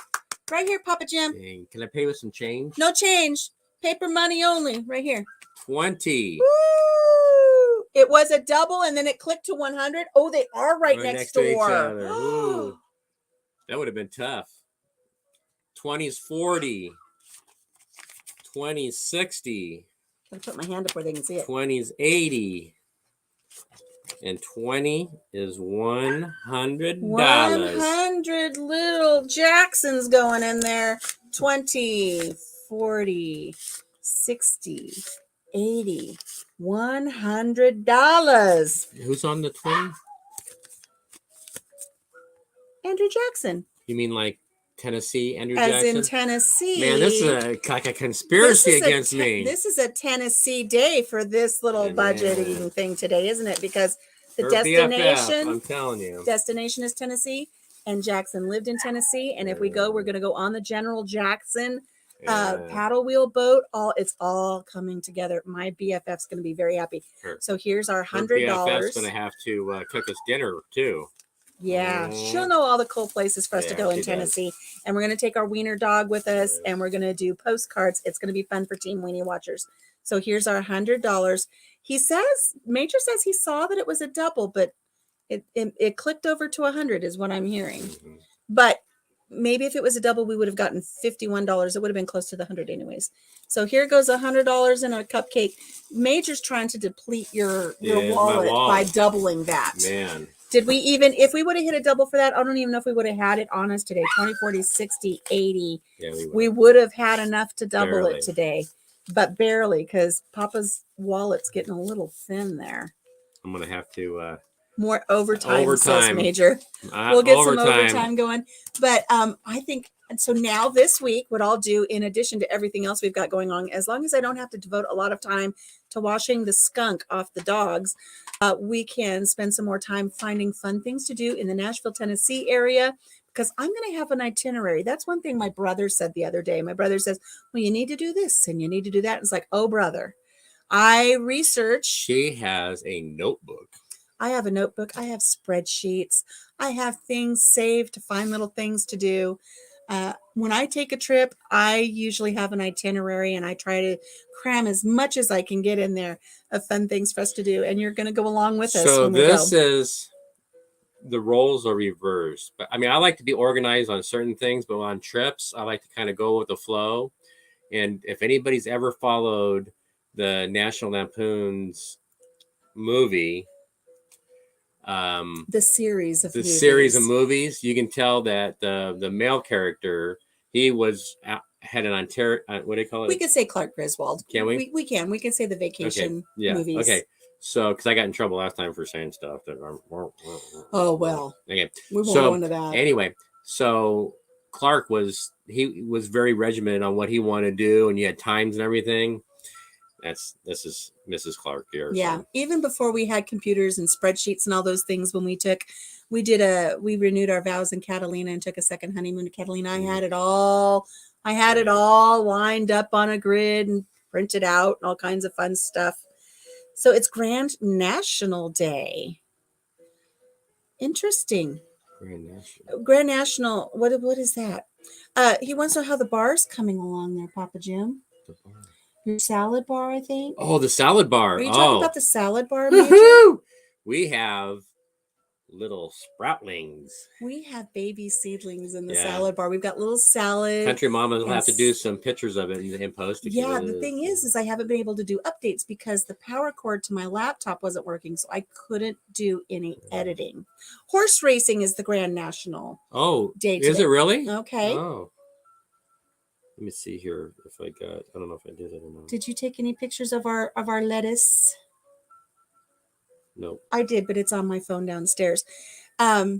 Speaker 2: Right here, Papa Jim.
Speaker 1: Dang. Can I pay with some change?
Speaker 2: No change. Paper money only. Right here.
Speaker 1: 20.
Speaker 2: Woo! It was a double and then it clicked to 100. Oh, they are right next door.
Speaker 1: To each other. Ooh. That would have been tough. 20's 40. 20's 60.
Speaker 2: Gotta put my hand up where they can see it.
Speaker 1: 20's 80. And 20 is $100.
Speaker 2: 100 little Jacksons going in there. 20, 40, 60, 80, $100.
Speaker 1: Who's on the 20?
Speaker 2: Andrew Jackson.
Speaker 1: You mean like Tennessee, Andrew
Speaker 2: As
Speaker 1: Jackson?
Speaker 2: in Tennessee.
Speaker 1: Man, this is like a conspiracy against me.
Speaker 2: This is a Tennessee day for this little budgeting thing today, isn't it? Because the destination,
Speaker 1: BFF, I'm telling you.
Speaker 2: Destination is Tennessee, and Jackson lived in Tennessee. And if we go, we're going to go on the General Jackson paddle wheel boat. It's all coming together. My BFF's going to be very happy. Sure. So here's our $100.
Speaker 1: BFF's going to have to cook us dinner too.
Speaker 2: Yeah, she'll know all the cool places for us to go in Tennessee. And we're going to take our wiener dog with us, and we're going to do postcards. It's going to be fun for Team Weenie Watchers. So here's our $100. Major says he saw that it was a double, but it clicked over to 100 is what I'm hearing. Mm-hmm. But maybe if it was a double, we would have gotten $51. It would have been close to the 100 anyways. So here goes $100 in a cupcake. Major's trying to deplete your wallet by doubling that.
Speaker 1: Man.
Speaker 2: Did we even, if we would have hit a double for that, I don't even know if we would have had it on us today. 20, 40, 60, 80. Yeah, we would have had enough to double it today, but barely, because Papa's wallet's getting a little thin there.
Speaker 1: I'm going to have to...
Speaker 2: more overtime. Says Major. We'll get some overtime going. But I think, and so now this week, what I'll do, in addition to everything else we've got going on, as long as I don't have to devote a lot of time to washing the skunk off the dogs, we can spend some more time finding fun things to do in the Nashville, Tennessee area, because I'm going to have an itinerary. That's one thing my brother said the other day. My brother says, well, you need to do this and you need to do that. It's like, oh, brother, I research.
Speaker 1: She has a notebook.
Speaker 2: I have a notebook. I have spreadsheets. I have things saved to find little things to do. When I take a trip, I usually have an itinerary, and I try to cram as much as I can get in there of fun things for us to do. And you're going to go along with us.
Speaker 1: So this is, the roles are reversed. But I mean, I like to be organized on certain things, but on trips, I like to kind of go with the flow. And if anybody's ever followed the National Lampoon's movie,
Speaker 2: the series of
Speaker 1: movies, you can tell that the male character, he had an Ontario, what do you call it?
Speaker 2: We could say Clark Griswold.
Speaker 1: Can we?
Speaker 2: We can say the vacation movies.
Speaker 1: Okay. So, because I got in trouble last time for saying stuff that
Speaker 2: oh well.
Speaker 1: Okay.
Speaker 2: We won't go into that.
Speaker 1: Anyway, so Clark was very regimented on what he wanted to do, and you had times and everything. This is Mrs. Clark here.
Speaker 2: Yeah.
Speaker 1: So.
Speaker 2: Even before we had computers and spreadsheets and all those things, when we renewed our vows in Catalina and took a second honeymoon to Catalina. I had it all lined up on a grid and printed out and all kinds of fun stuff. So it's Grand National Day. Interesting. Grand National. What is that? He wants to know how the bar's coming along there, Papa Jim. The bar. Your salad bar, I think.
Speaker 1: Oh, the salad bar.
Speaker 2: Are you talking about the salad bar, Major?
Speaker 1: We have little sproutlings.
Speaker 2: We have baby seedlings in the salad bar. We've got little salad.
Speaker 1: Country Mama will have to do some pictures of it and post it.
Speaker 2: Yeah, the thing is I haven't been able to do updates because the power cord to my laptop wasn't working, so I couldn't do any editing. Horse racing is the Grand National Day today.
Speaker 1: Is it really?
Speaker 2: Okay.
Speaker 1: Oh. Let me see here if I don't know if I did it or not.
Speaker 2: Did you take any pictures of our lettuce?
Speaker 1: Nope.
Speaker 2: I did, but it's on my phone downstairs. There's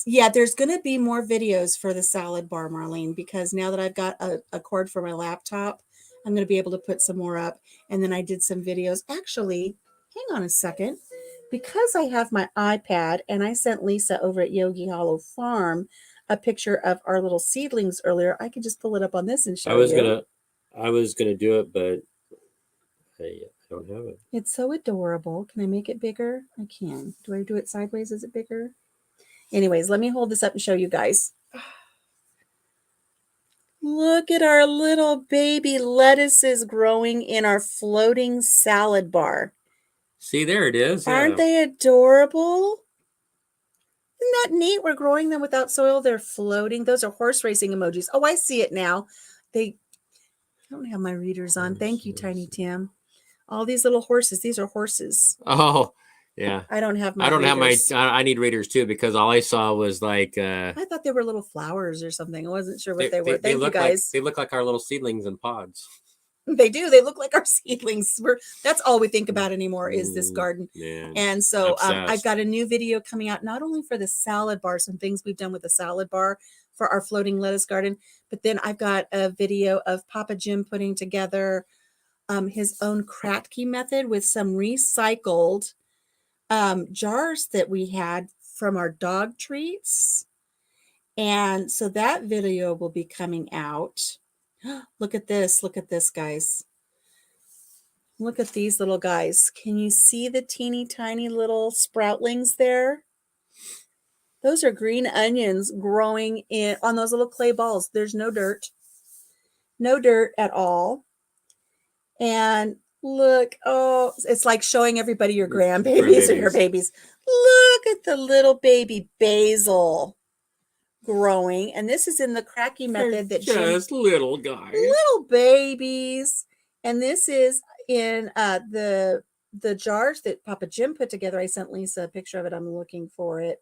Speaker 2: going to be more videos for the salad bar, Marlene, because now that I've got a cord for my laptop, I'm going to be able to put some more up. And then I did some videos. Actually, hang on a second. Because I have my iPad and I sent Lisa over at Yogi Hollow Farm a picture of our little seedlings earlier, I could just pull it up on this and show you.
Speaker 1: I was gonna do it, but I don't have it.
Speaker 2: It's so adorable. Can I make it bigger? I can. Do I do it sideways? Is it bigger? Anyways, let me hold this up and show you guys. Look at our little baby lettuces growing in our floating salad bar.
Speaker 1: See, there it is.
Speaker 2: Aren't they adorable? Isn't that neat? We're growing them without soil. They're floating. Those are horse racing emojis. Oh, I see it now. I don't have my readers on. Thank you, Tiny Tim. All these little horses. These are horses.
Speaker 1: Oh, yeah.
Speaker 2: I don't have my
Speaker 1: I need readers too, because all I saw was like I
Speaker 2: thought they were little flowers or something. I wasn't sure what they were. Thank you, guys.
Speaker 1: They look like our little seedlings in pods.
Speaker 2: They do. They look like our seedlings. That's all we think about anymore is this garden.
Speaker 1: Man,
Speaker 2: and so I've got a new video coming out, not only for the salad bar, some things we've done with the salad bar for our floating lettuce garden, but then I've got a video of Papa Jim putting together his own Kratky method with some recycled jars that we had from our dog treats. And so that video will be coming out. Look at this, guys. Look at these little guys. Can you see the teeny tiny little sproutlings there? Those are green onions growing on those little clay balls. There's no dirt at all. And look, it's like showing everybody your grandbabies or your babies. Look at the little baby basil growing, and this is in the Kratky method that
Speaker 1: just little guys,
Speaker 2: little babies. And this is in the jars that Papa Jim put together. I sent Lisa a picture of it. I'm looking for it.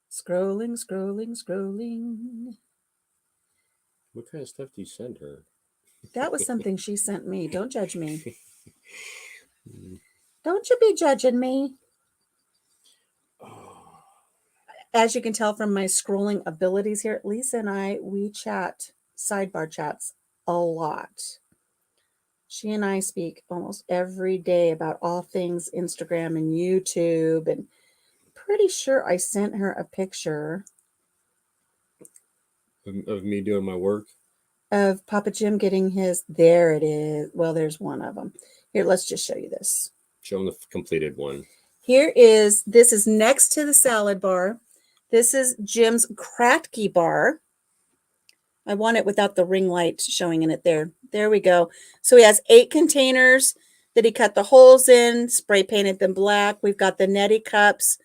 Speaker 2: Scrolling.
Speaker 1: What kind of stuff do you send her?
Speaker 2: That was something she sent me. Don't judge me. Don't you be judging me. As you can tell from my scrolling abilities here, Lisa and we chat, sidebar chats, a lot. She and I speak almost every day about all things Instagram and YouTube, and pretty sure I sent her a picture
Speaker 1: of me doing my work.
Speaker 2: Of Papa Jim getting his, there it is. Well, there's one of them. Here, let's just show you this.
Speaker 1: Show them the completed one.
Speaker 2: This is next to the salad bar. This is Jim's Kratky bar. I want it without the ring light showing in it there. There we go. So he has 8 containers that he cut the holes in, spray painted them black. We've got the neti cups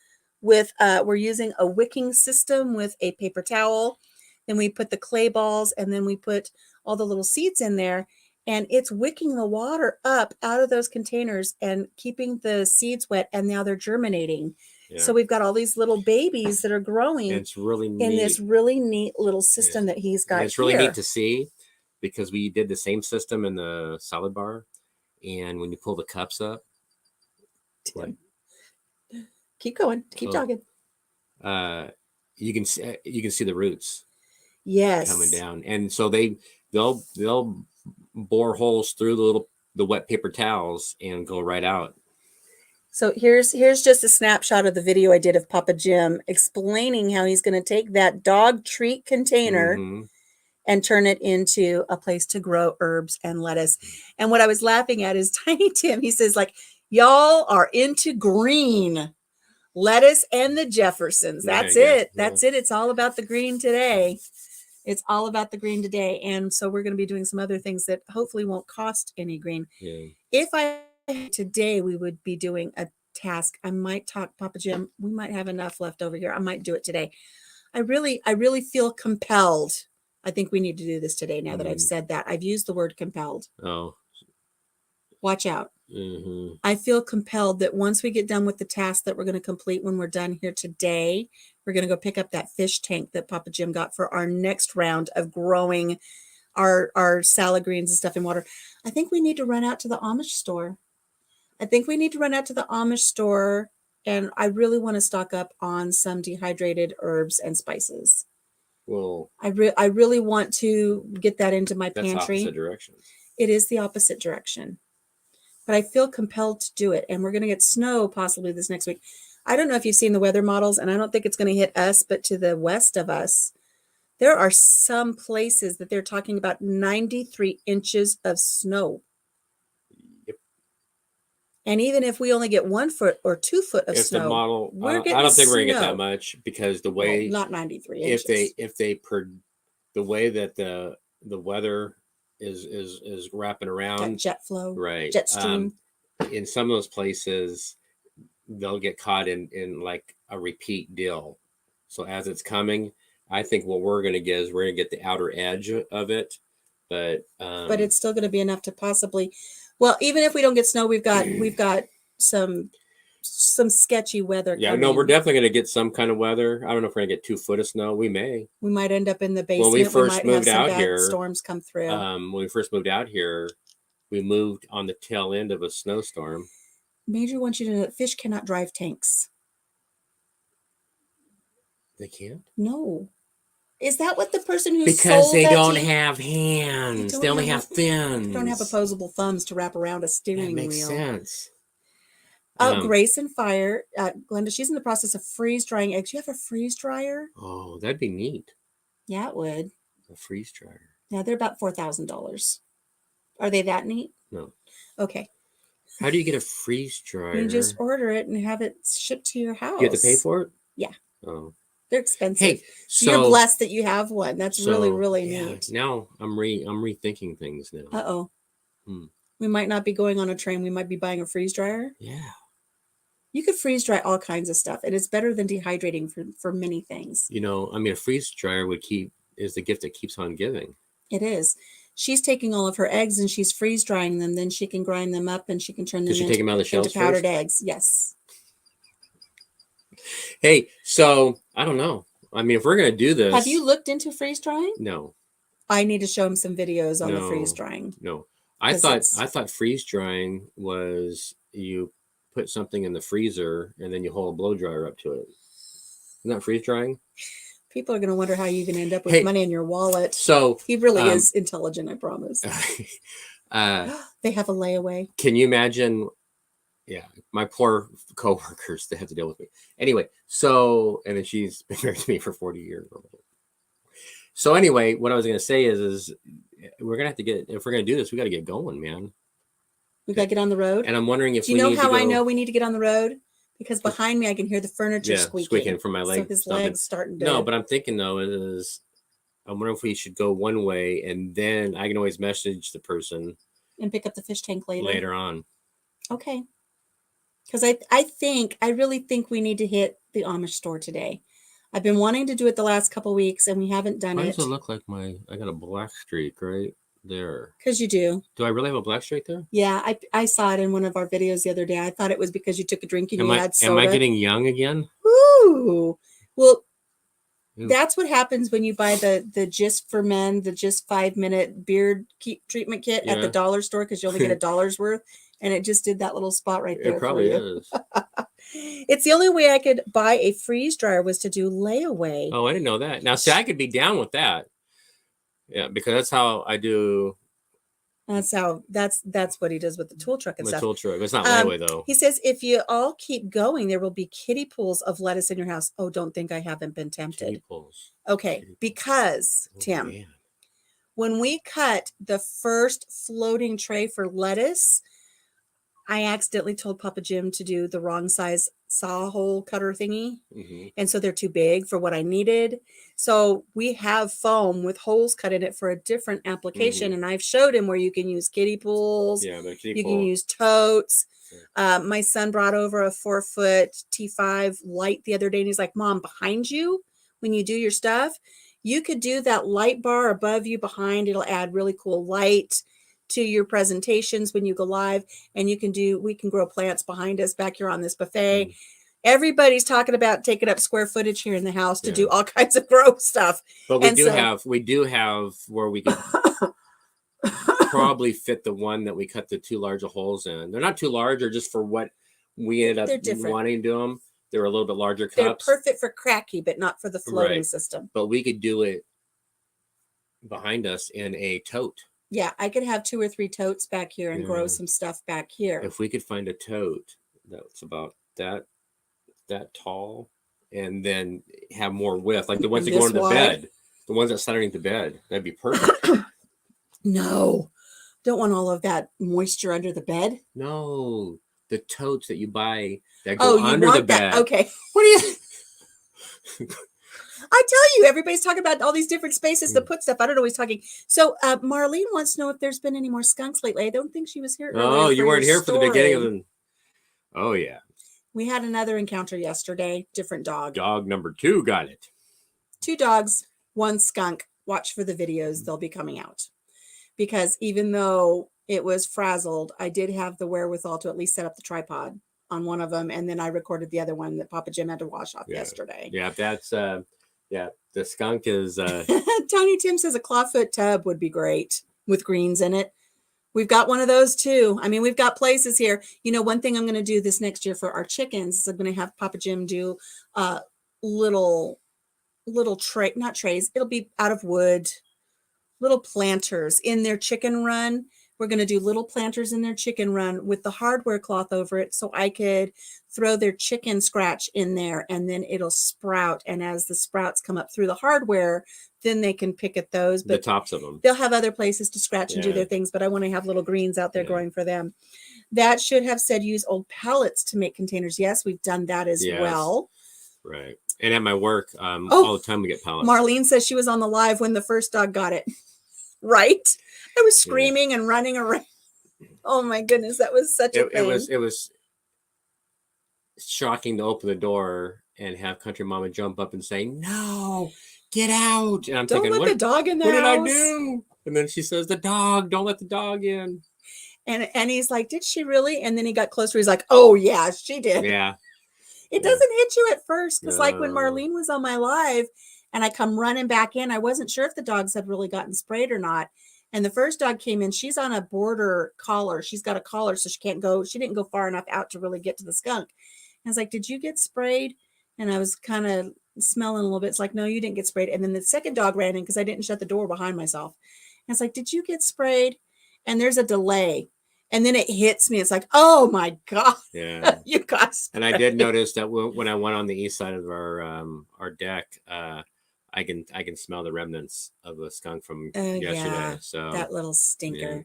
Speaker 2: with, we're using a wicking system with a paper towel. Then we put the clay balls, and then we put all the little seeds in there, and it's wicking the water up out of those containers and keeping the seeds wet, and now they're germinating. Yeah. So we've got all these little babies that are growing.
Speaker 1: And it's really neat.
Speaker 2: In this really neat little system that he's got. And
Speaker 1: it's really neat to see, because we did the same system in the salad bar, and when you pull the cups up,
Speaker 2: keep going, keep talking.
Speaker 1: You can see the roots.
Speaker 2: Yes.
Speaker 1: Coming down. And so they they'll bore holes through the wet paper towels and go right out.
Speaker 2: So here's just a snapshot of the video I did of Papa Jim explaining how he's going to take that dog treat container and turn it into a place to grow herbs and lettuce. And what I was laughing at is Tiny Tim. He says, like, y'all are into green lettuce and the Jeffersons. That's it. That's it. It's all about the green today. It's all about the green today. And so we're going to be doing some other things that hopefully won't cost any green.
Speaker 1: Yeah.
Speaker 2: If today we would be doing a task, I might talk Papa Jim. We might have enough left over here. I might do it today. I really feel compelled. I think we need to do this today now that I've said that. I've used the word compelled.
Speaker 1: Oh.
Speaker 2: Watch out. I feel compelled that once we get done with the task that we're going to complete when we're done here today, we're going to go pick up that fish tank that Papa Jim got for our next round of growing our salad greens and stuff in water. I think we need to run out to the Amish store. And I really want to stock up on some dehydrated herbs and spices.
Speaker 1: Well,
Speaker 2: I really want to get that into my pantry.
Speaker 1: That's opposite direction.
Speaker 2: It is the opposite direction. But I feel compelled to do it. And we're going to get snow possibly this next week. I don't know if you've seen the weather models, and I don't think it's going to hit us, but to the west of us, there are some places that they're talking about 93 inches of snow.
Speaker 1: Yep.
Speaker 2: And even if we only get 1 foot or 2 foot of snow,
Speaker 1: the model,
Speaker 2: we're getting
Speaker 1: I don't think
Speaker 2: snow.
Speaker 1: we're going to get that much because the way
Speaker 2: not 93 inches.
Speaker 1: The way that the weather is wrapping around,
Speaker 2: that jet flow,
Speaker 1: right?
Speaker 2: Jet stream.
Speaker 1: In some of those places, they'll get caught in like a repeat deal. So as it's coming, I think what we're going to get is we're going to get the outer edge of it, but
Speaker 2: it's still going to be enough to possibly. Well, even if we don't get snow, we've got some sketchy weather.
Speaker 1: Yeah, no, we're definitely going to get some kind of weather. I don't know if we're going to get 2 foot of snow. We may.
Speaker 2: We might end up in the basement.
Speaker 1: When we first moved out here,
Speaker 2: storms come through.
Speaker 1: When we first moved out here, we moved on the tail end of a snowstorm.
Speaker 2: Major wants you to know that fish cannot drive tanks.
Speaker 1: They can't?
Speaker 2: No. Is that what the person who
Speaker 1: because
Speaker 2: sold
Speaker 1: they
Speaker 2: that
Speaker 1: don't
Speaker 2: to you?
Speaker 1: have hands. They only have fins.
Speaker 2: They don't have opposable thumbs to wrap around a steering wheel.
Speaker 1: That makes sense.
Speaker 2: Grace and Fire, Glenda, she's in the process of freeze drying eggs. You have a freeze dryer?
Speaker 1: Oh, that'd be neat.
Speaker 2: Yeah, it would.
Speaker 1: A freeze dryer.
Speaker 2: Yeah, they're about $4,000. Are they that neat?
Speaker 1: No.
Speaker 2: Okay.
Speaker 1: How do you get a freeze dryer?
Speaker 2: You just order it and have it shipped to your house.
Speaker 1: You have to pay for it?
Speaker 2: Yeah.
Speaker 1: Oh.
Speaker 2: They're expensive.
Speaker 1: Hey, so
Speaker 2: you're blessed that you have one. That's really neat.
Speaker 1: Now I'm rethinking things now.
Speaker 2: Uh-oh. We might not be going on a train. We might be buying a freeze dryer.
Speaker 1: Yeah.
Speaker 2: You could freeze dry all kinds of stuff, and it's better than dehydrating for many things.
Speaker 1: You know, I mean, a freeze dryer is the gift that keeps on giving.
Speaker 2: It is. She's taking all of her eggs and she's freeze drying them. Then she can grind them up and she can turn them
Speaker 1: take them out of the shells
Speaker 2: into powdered
Speaker 1: first?
Speaker 2: eggs. Yes.
Speaker 1: Hey, so I don't know. I mean, if we're going to do this.
Speaker 2: Have you looked into freeze drying?
Speaker 1: No.
Speaker 2: I need to show him some videos on the freeze drying.
Speaker 1: No. I thought freeze drying was you put something in the freezer and then you hold a blow dryer up to it. Isn't that freeze drying?
Speaker 2: People are going to wonder how you can end up with money in your wallet.
Speaker 1: So
Speaker 2: he really is intelligent, I promise. They have a layaway.
Speaker 1: Can you imagine? Yeah, my poor coworkers, they have to deal with me. Anyway, and then she's been married to me for 40 years. So anyway, what I was going to say is we're going to have to if we're going to do this, we got to get going, man.
Speaker 2: We got to get on the road.
Speaker 1: And I'm wondering if
Speaker 2: do you know how I know we need to get on the road? Because behind me, I can hear the furniture squeaking
Speaker 1: from my legs.
Speaker 2: So his legs starting to.
Speaker 1: No, but I'm thinking though I'm wondering if we should go one way, and then I can always message the person
Speaker 2: and pick up the fish tank
Speaker 1: later on.
Speaker 2: Okay. Because I really think we need to hit the Amish store today. I've been wanting to do it the last couple of weeks, and we haven't done it.
Speaker 1: Why does it look like I got a black streak right there?
Speaker 2: Because you do.
Speaker 1: Do I really have a black streak there?
Speaker 2: Yeah, I saw it in one of our videos the other day. I thought it was because you took a drink and you had soda.
Speaker 1: Am I getting young again?
Speaker 2: Ooh. Well, that's what happens when you buy the Just for Men, the Just 5-minute beard treatment kit at the dollar store, because you only get $1 worth. And it just did that little spot right there.
Speaker 1: It probably is.
Speaker 2: It's the only way I could buy a freeze dryer was to do layaway.
Speaker 1: Oh, I didn't know that. Now, see, I could be down with that. Yeah, because that's how I do.
Speaker 2: That's what he does with the tool truck and stuff.
Speaker 1: Tool truck. It's not layaway though.
Speaker 2: He says if you all keep going, there will be kiddie pools of lettuce in your house. Oh, don't think I haven't been tempted.
Speaker 1: Kiddie pools.
Speaker 2: Okay,
Speaker 1: Kiddie
Speaker 2: because
Speaker 1: pools.
Speaker 2: Tim,
Speaker 1: Man.
Speaker 2: when we cut the first floating tray for lettuce, I accidentally told Papa Jim to do the wrong size saw hole cutter thingy. Mm-hmm. And so they're too big for what I needed. So we have foam with holes cut in it for a different application. Mm-hmm. And I've showed him where you can use kiddie pools.
Speaker 1: Yeah, the kiddie
Speaker 2: you
Speaker 1: pool.
Speaker 2: Can use totes. Yeah. My son brought over a 4-foot T5 light the other day. And he's like, Mom, behind you, when you do your stuff, you could do that light bar above you behind. It'll add really cool light to your presentations when you go live, and we can grow plants behind us back here on this buffet. Mm. Everybody's talking about taking up square footage here in the house to do all kinds of grow stuff.
Speaker 1: But we do have where we could probably fit the one that we cut the too large holes in. They're not too large, or just for what we ended up wanting to do them. They're a little bit larger cups. They're perfect for cracky, but not for the floating system. But we could do it behind us in a tote.
Speaker 2: Yeah, I could have 2 or 3 totes back here and grow some stuff back here.
Speaker 1: If we could find a tote that's about that tall, and then have more width, like the ones that go into the bed, the ones that sit underneath the bed, that'd be perfect.
Speaker 2: No, don't want all of that moisture under the bed.
Speaker 1: No, the totes that you buy that go under the bed.
Speaker 2: Okay. What do you... I tell you, everybody's talking about all these different spaces to put stuff. I don't know what he's talking. So Marlene wants to know if there's been any more skunks lately. I don't think she was here.
Speaker 1: Oh, you weren't here for the beginning of the... Oh, yeah.
Speaker 2: We had another encounter yesterday. Different dog.
Speaker 1: Dog number 2 got it.
Speaker 2: 2 dogs, 1 skunk. Watch for the videos. They'll be coming out. Because even though it was frazzled, I did have the wherewithal to at least set up the tripod on one of them. And then I recorded the other one that Papa Jim had to wash off yesterday.
Speaker 1: Yeah, that's... Yeah, the skunk is...
Speaker 2: Tony Tim says a clawfoot tub would be great with greens in it. We've got one of those too. I mean, we've got places here. You know, one thing I'm going to do this next year for our chickens is I'm going to have Papa Jim do little tray, not trays. It'll be out of wood, little planters in their chicken run. We're going to do little planters in their chicken run with the hardware cloth over it, so I could throw their chicken scratch in there, and then it'll sprout. And as the sprouts come up through the hardware, then they can pick at those. But
Speaker 1: the tops of them.
Speaker 2: They'll have other places to scratch and do their things, but I want to have little greens out there growing for them. That should have said use old pallets to make containers. Yes, we've done that as well.
Speaker 1: Right. And at my work, all the time we get pallets.
Speaker 2: Marlene says she was on the live when the first dog got it. Right? I was screaming and running around. Oh my goodness, that was such a thing.
Speaker 1: It was shocking to open the door and have Country Mama jump up and say, "No, get out!" And I'm
Speaker 2: thinking, "Don't let the dog in the house."
Speaker 1: What did I do? And then she says, "The dog, don't let the dog in."
Speaker 2: And he's like, "Did she really?" And then he got closer. He's like, "Oh yeah, she did."
Speaker 1: Yeah.
Speaker 2: It doesn't hit you at first, because like when Marlene was on my live and I come running back in, I wasn't sure if the dogs had really gotten sprayed or not. And the first dog came in, she's on a border collar. She's got a collar, so she can't go. She didn't go far enough out to really get to the skunk. And I was like, "Did you get sprayed?" And I was kind of smelling a little bit. It's like, "No, you didn't get sprayed." And then the second dog ran in because I didn't shut the door behind myself. And it's like, "Did you get sprayed?" And there's a delay. And then it hits me. It's like, "Oh my God."
Speaker 1: Yeah.
Speaker 2: You got sprayed.
Speaker 1: And I did notice that when I went on the east side of our deck, I can smell the remnants of a skunk from yesterday.
Speaker 2: Yeah,
Speaker 1: so
Speaker 2: that little stinker. Yeah.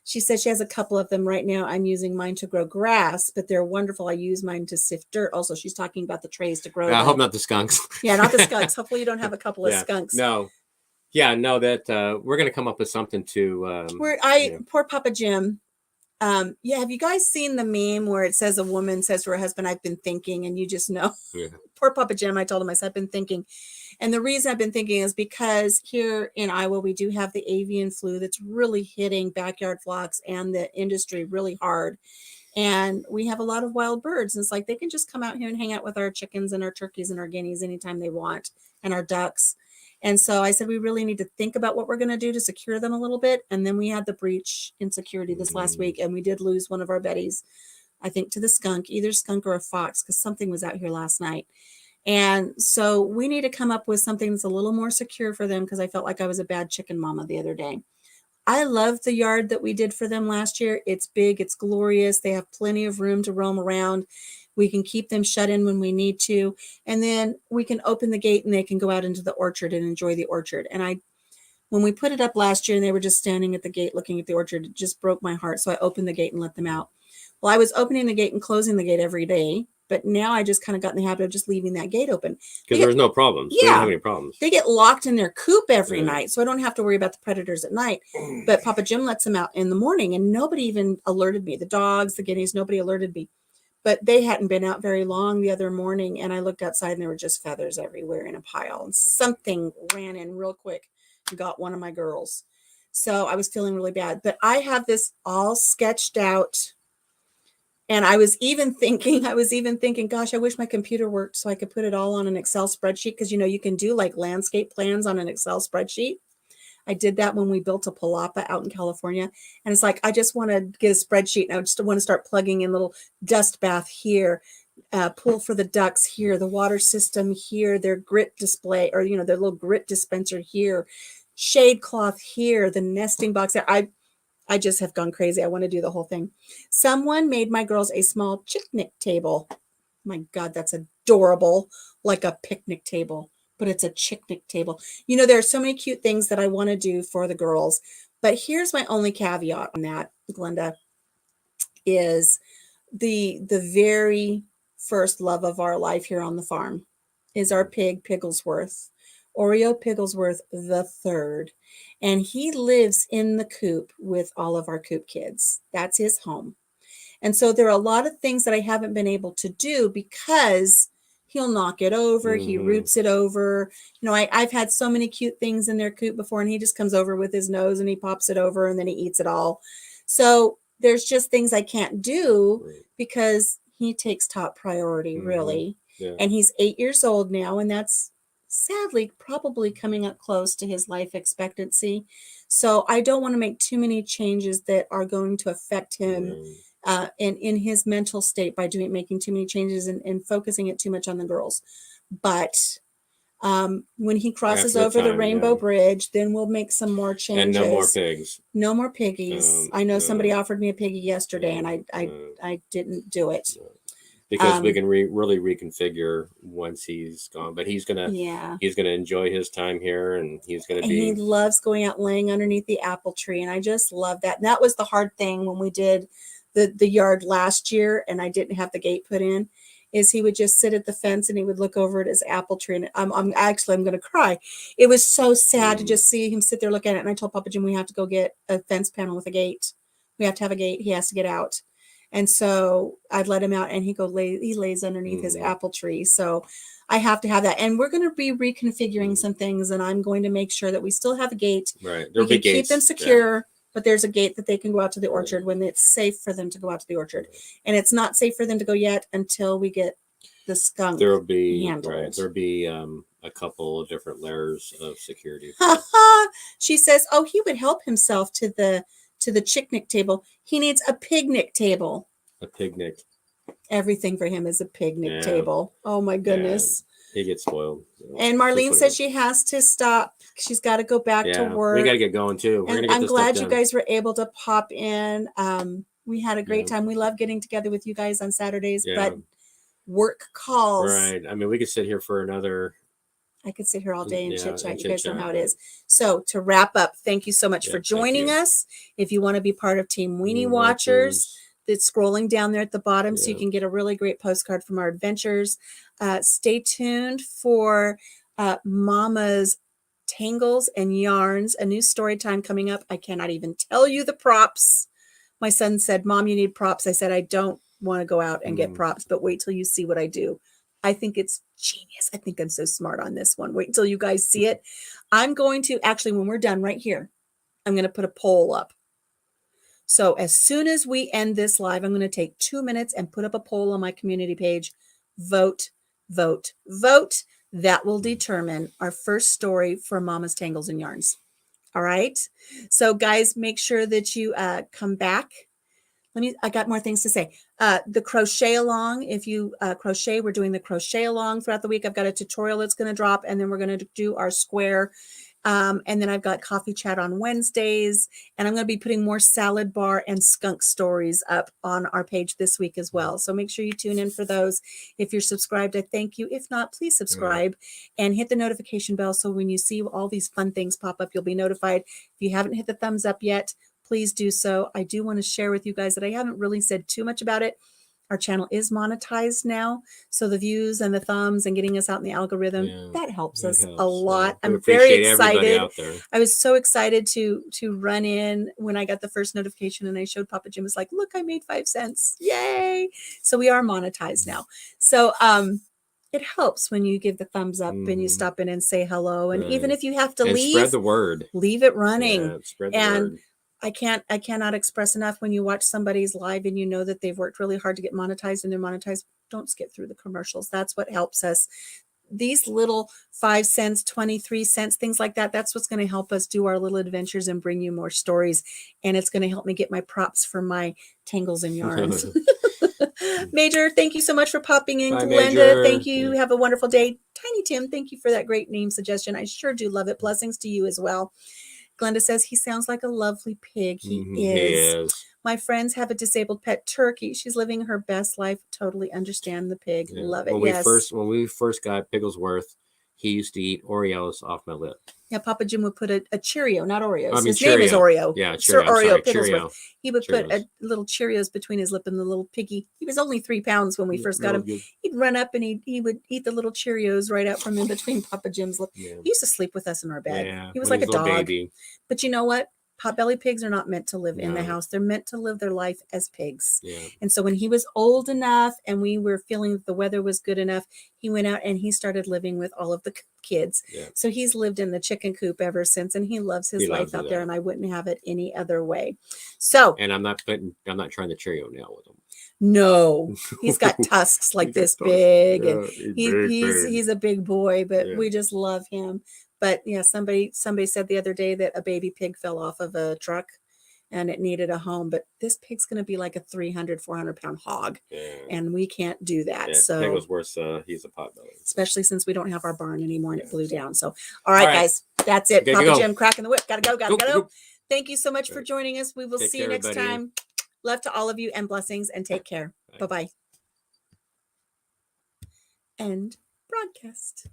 Speaker 2: She says she has a couple of them right now. I'm using mine to grow grass, but they're wonderful. I use mine to sift dirt. Also, she's talking about the trays to grow.
Speaker 1: I hope not the skunks.
Speaker 2: Yeah, not the skunks. Hopefully you don't have a couple of skunks.
Speaker 1: No. Yeah, no, that we're going to come up with something to...
Speaker 2: Poor Papa Jim. Have you guys seen the meme where it says a woman says to her husband, "I've been thinking," and you just know. Yeah. Poor Papa Jim. I told him, I said, "I've been thinking." And the reason I've been thinking is because here in Iowa, we do have the avian flu that's really hitting backyard flocks and the industry really hard. And we have a lot of wild birds. And it's like they can just come out here and hang out with our chickens and our turkeys and our guineas anytime they want, and our ducks. And so I said, we really need to think about what we're going to do to secure them a little bit. And then we had the breach in security this last week, and we did lose one of our betties, I think, to the skunk, either skunk or a fox, because something was out here last night. And so we need to come up with something that's a little more secure for them, because I felt like I was a bad chicken mama the other day. I love the yard that we did for them last year. It's big, it's glorious. They have plenty of room to roam around. We can keep them shut in when we need to. And then we can open the gate and they can go out into the orchard and enjoy the orchard. And when we put it up last year and they were just standing at the gate looking at the orchard, it just broke my heart. So I opened the gate and let them out. Well, I was opening the gate and closing the gate every day, but now I just kind of got in the habit of just leaving that gate open.
Speaker 1: Because there was no problems.
Speaker 2: Yeah.
Speaker 1: We didn't have any problems.
Speaker 2: They get locked in their coop every night, so I don't have to worry about the predators at night. But Papa Jim lets them out in the morning, and nobody even alerted me. The dogs, the guineas, nobody alerted me. But they hadn't been out very long the other morning, and I looked outside, and there were just feathers everywhere in a pile. And something ran in real quick and got one of my girls. So I was feeling really bad. But I have this all sketched out. And I was even thinking, gosh, I wish my computer worked so I could put it all on an Excel spreadsheet, because, you can do like landscape plans on an Excel spreadsheet. I did that when we built a palapa out in California. And it's like, I just want to get a spreadsheet, and I just want to start plugging in little dust bath here, pool for the ducks here, the water system here, their grit display, or, their little grit dispenser here, shade cloth here, the nesting box there. I just have gone crazy. I want to do the whole thing. Someone made my girls a small picnic table. My God, that's adorable. Like a picnic table, but it's a picnic table. There are so many cute things that I want to do for the girls, but here's my only caveat on that, Glenda, is the very first love of our life here on the farm is our pig, Pigglesworth, Oreo Pigglesworth the third. And he lives in the coop with all of our coop kids. That's his home. And so there are a lot of things that I haven't been able to do because he'll knock it over. He roots it over. I've had so many cute things in their coop before, and he just comes over with his nose and he pops it over and then he eats it all. So there's just things I can't do because he takes top priority, really. Yeah. And he's 8 years old now, and that's sadly probably coming up close to his life expectancy. So I don't want to make too many changes that are going to affect him in his mental state by making too many changes and focusing it too much on the girls. But when he crosses over the Rainbow Bridge, then we'll make some more changes.
Speaker 1: And no more pigs.
Speaker 2: No more piggies. I know somebody offered me a piggy yesterday, and I didn't do it.
Speaker 1: Because we can really reconfigure once he's gone, but he's gonna enjoy his time here, and he's gonna be.
Speaker 2: He loves going out, laying underneath the apple tree, and I just love that. And that was the hard thing when we did the yard last year, and I didn't have the gate put in. Is he would just sit at the fence and he would look over at his apple tree, and I'm going to cry. It was so sad to just see him sit there looking at it. And I told Papa Jim we have to go get a fence panel with a gate. We have to have a gate. He has to get out. And so I'd let him out, and he lays underneath his apple tree. So I have to have that. And we're going to be reconfiguring some things, and I'm going to make sure that we still have a gate.
Speaker 1: Right.
Speaker 2: We can keep them secure, but there's a gate that they can go out to the orchard when it's safe for them to go out to the orchard. And it's not safe for them to go yet until we get the skunk
Speaker 1: There'll be
Speaker 2: handled.
Speaker 1: There'll be a couple of different layers of security.
Speaker 2: She says, "Oh, he would help himself to the picnic table. He needs a picnic table."
Speaker 1: A picnic.
Speaker 2: Everything for him is a picnic table. Oh my goodness.
Speaker 1: He gets spoiled.
Speaker 2: And Marlene says she has to stop. She's got to go back to work.
Speaker 1: We got to get going too.
Speaker 2: And I'm glad you guys were able to pop in. We had a great time. We love getting together with you guys on Saturdays, but work calls.
Speaker 1: Right. I mean, we could sit here for another.
Speaker 2: I could sit here all day and chit chat. You guys know how it is. So to wrap up, thank you so much for joining us. If you want to be part of Team Weenie Watchers, it's scrolling down there at the bottom so you can get a really great postcard from our adventures. Stay tuned for Mama's Tangles and Yarns, a new story time coming up. I cannot even tell you the props. My son said, "Mom, you need props." I said, "I don't want to go out and get props, but wait till you see what I do." I think it's genius. I think I'm so smart on this one. Wait until you guys see it. I'm going to actually, when we're done right here, I'm going to put a poll up. So as soon as we end this live, I'm going to take 2 minutes and put up a poll on my community page. Vote, vote, vote. That will determine our first story for Mama's Tangles and Yarns. All right. So guys, make sure that you come back. I got more things to say. The crochet along, if you crochet, we're doing the crochet along throughout the week. I've got a tutorial that's going to drop, and then we're going to do our square. And then I've got coffee chat on Wednesdays, and I'm going to be putting more salad bar and skunk stories up on our page this week as well. So make sure you tune in for those. If you're subscribed, I thank you. If not, please subscribe and hit the notification bell. So when you see all these fun things pop up, you'll be notified. If you haven't hit the thumbs up yet, please do so. I do want to share with you guys that I haven't really said too much about it. Our channel is monetized now. So the views and the thumbs and getting us out in the algorithm, that helps us a lot. I'm very excited. I was so excited to run in when I got the first notification and I showed Papa Jim. It's like, look, I made 5 cents. Yay. So we are monetized now. So it helps when you give the thumbs up and you stop in and say hello. And even if you have to leave,
Speaker 1: spread the word.
Speaker 2: Leave it running.
Speaker 1: Yeah, spread the word.
Speaker 2: I cannot express enough when you watch somebody's live and you know that they've worked really hard to get monetized and they're monetized. Don't skip through the commercials. That's what helps us. These little 5 cents, 23 cents, things like that. That's what's going to help us do our little adventures and bring you more stories. And it's going to help me get my props for my tangles and yarns. Major, thank you so much for popping in.
Speaker 1: Bye,
Speaker 2: Glenda,
Speaker 1: Major.
Speaker 2: thank you. Have a wonderful day. Tiny Tim, thank you for that great name suggestion. I sure do love it. Blessings to you as well. Glenda says he sounds like a lovely pig. He is. My friends have a disabled pet turkey. She's living her best life. Totally understand the pig. Yeah. Love it.
Speaker 1: When we first got Pigglesworth, he used to eat Oreos off my lip.
Speaker 2: Yeah, Papa Jim would put a Cheerio, not Oreos. His name is Oreo.
Speaker 1: Yeah,
Speaker 2: Sir Oreo Pigglesworth.
Speaker 1: Cheerio.
Speaker 2: He would put a little Cheerios between his lip and the little piggy. He was only 3 pounds when we first got him. Good. He'd run up and he would eat the little Cheerios right out from in between Papa Jim's lip. Yeah. He used to sleep with us in our bed. Yeah, he was like a dog. Baby. But you know what? Potbelly pigs are not meant to live in the house. They're meant to live their life as pigs. Yeah. And so when he was old enough and we were feeling that the weather was good enough, he went out and he started living with all of the kids. Yeah. So he's lived in the chicken coop ever since, and he loves his life out there, and I wouldn't have it any other way. So,
Speaker 1: and I'm not trying to Cheerio nail with him.
Speaker 2: No, he's got tusks like this big, and he's a big boy, but we just love him. But yeah, somebody said the other day that a baby pig fell off of a truck and it needed a home, but this pig's going to be like a 300-400 pound hog, and we can't do that. Yeah, so
Speaker 1: pig was worse. He's a potbelly,
Speaker 2: especially since we don't have our barn anymore and it blew down. So, all right, guys, that's it. Papa Jim cracking the whip. Gotta go. Thank you so much for joining us. We will see you next time. Love to all of you and blessings, and take care. Bye-bye. End broadcast.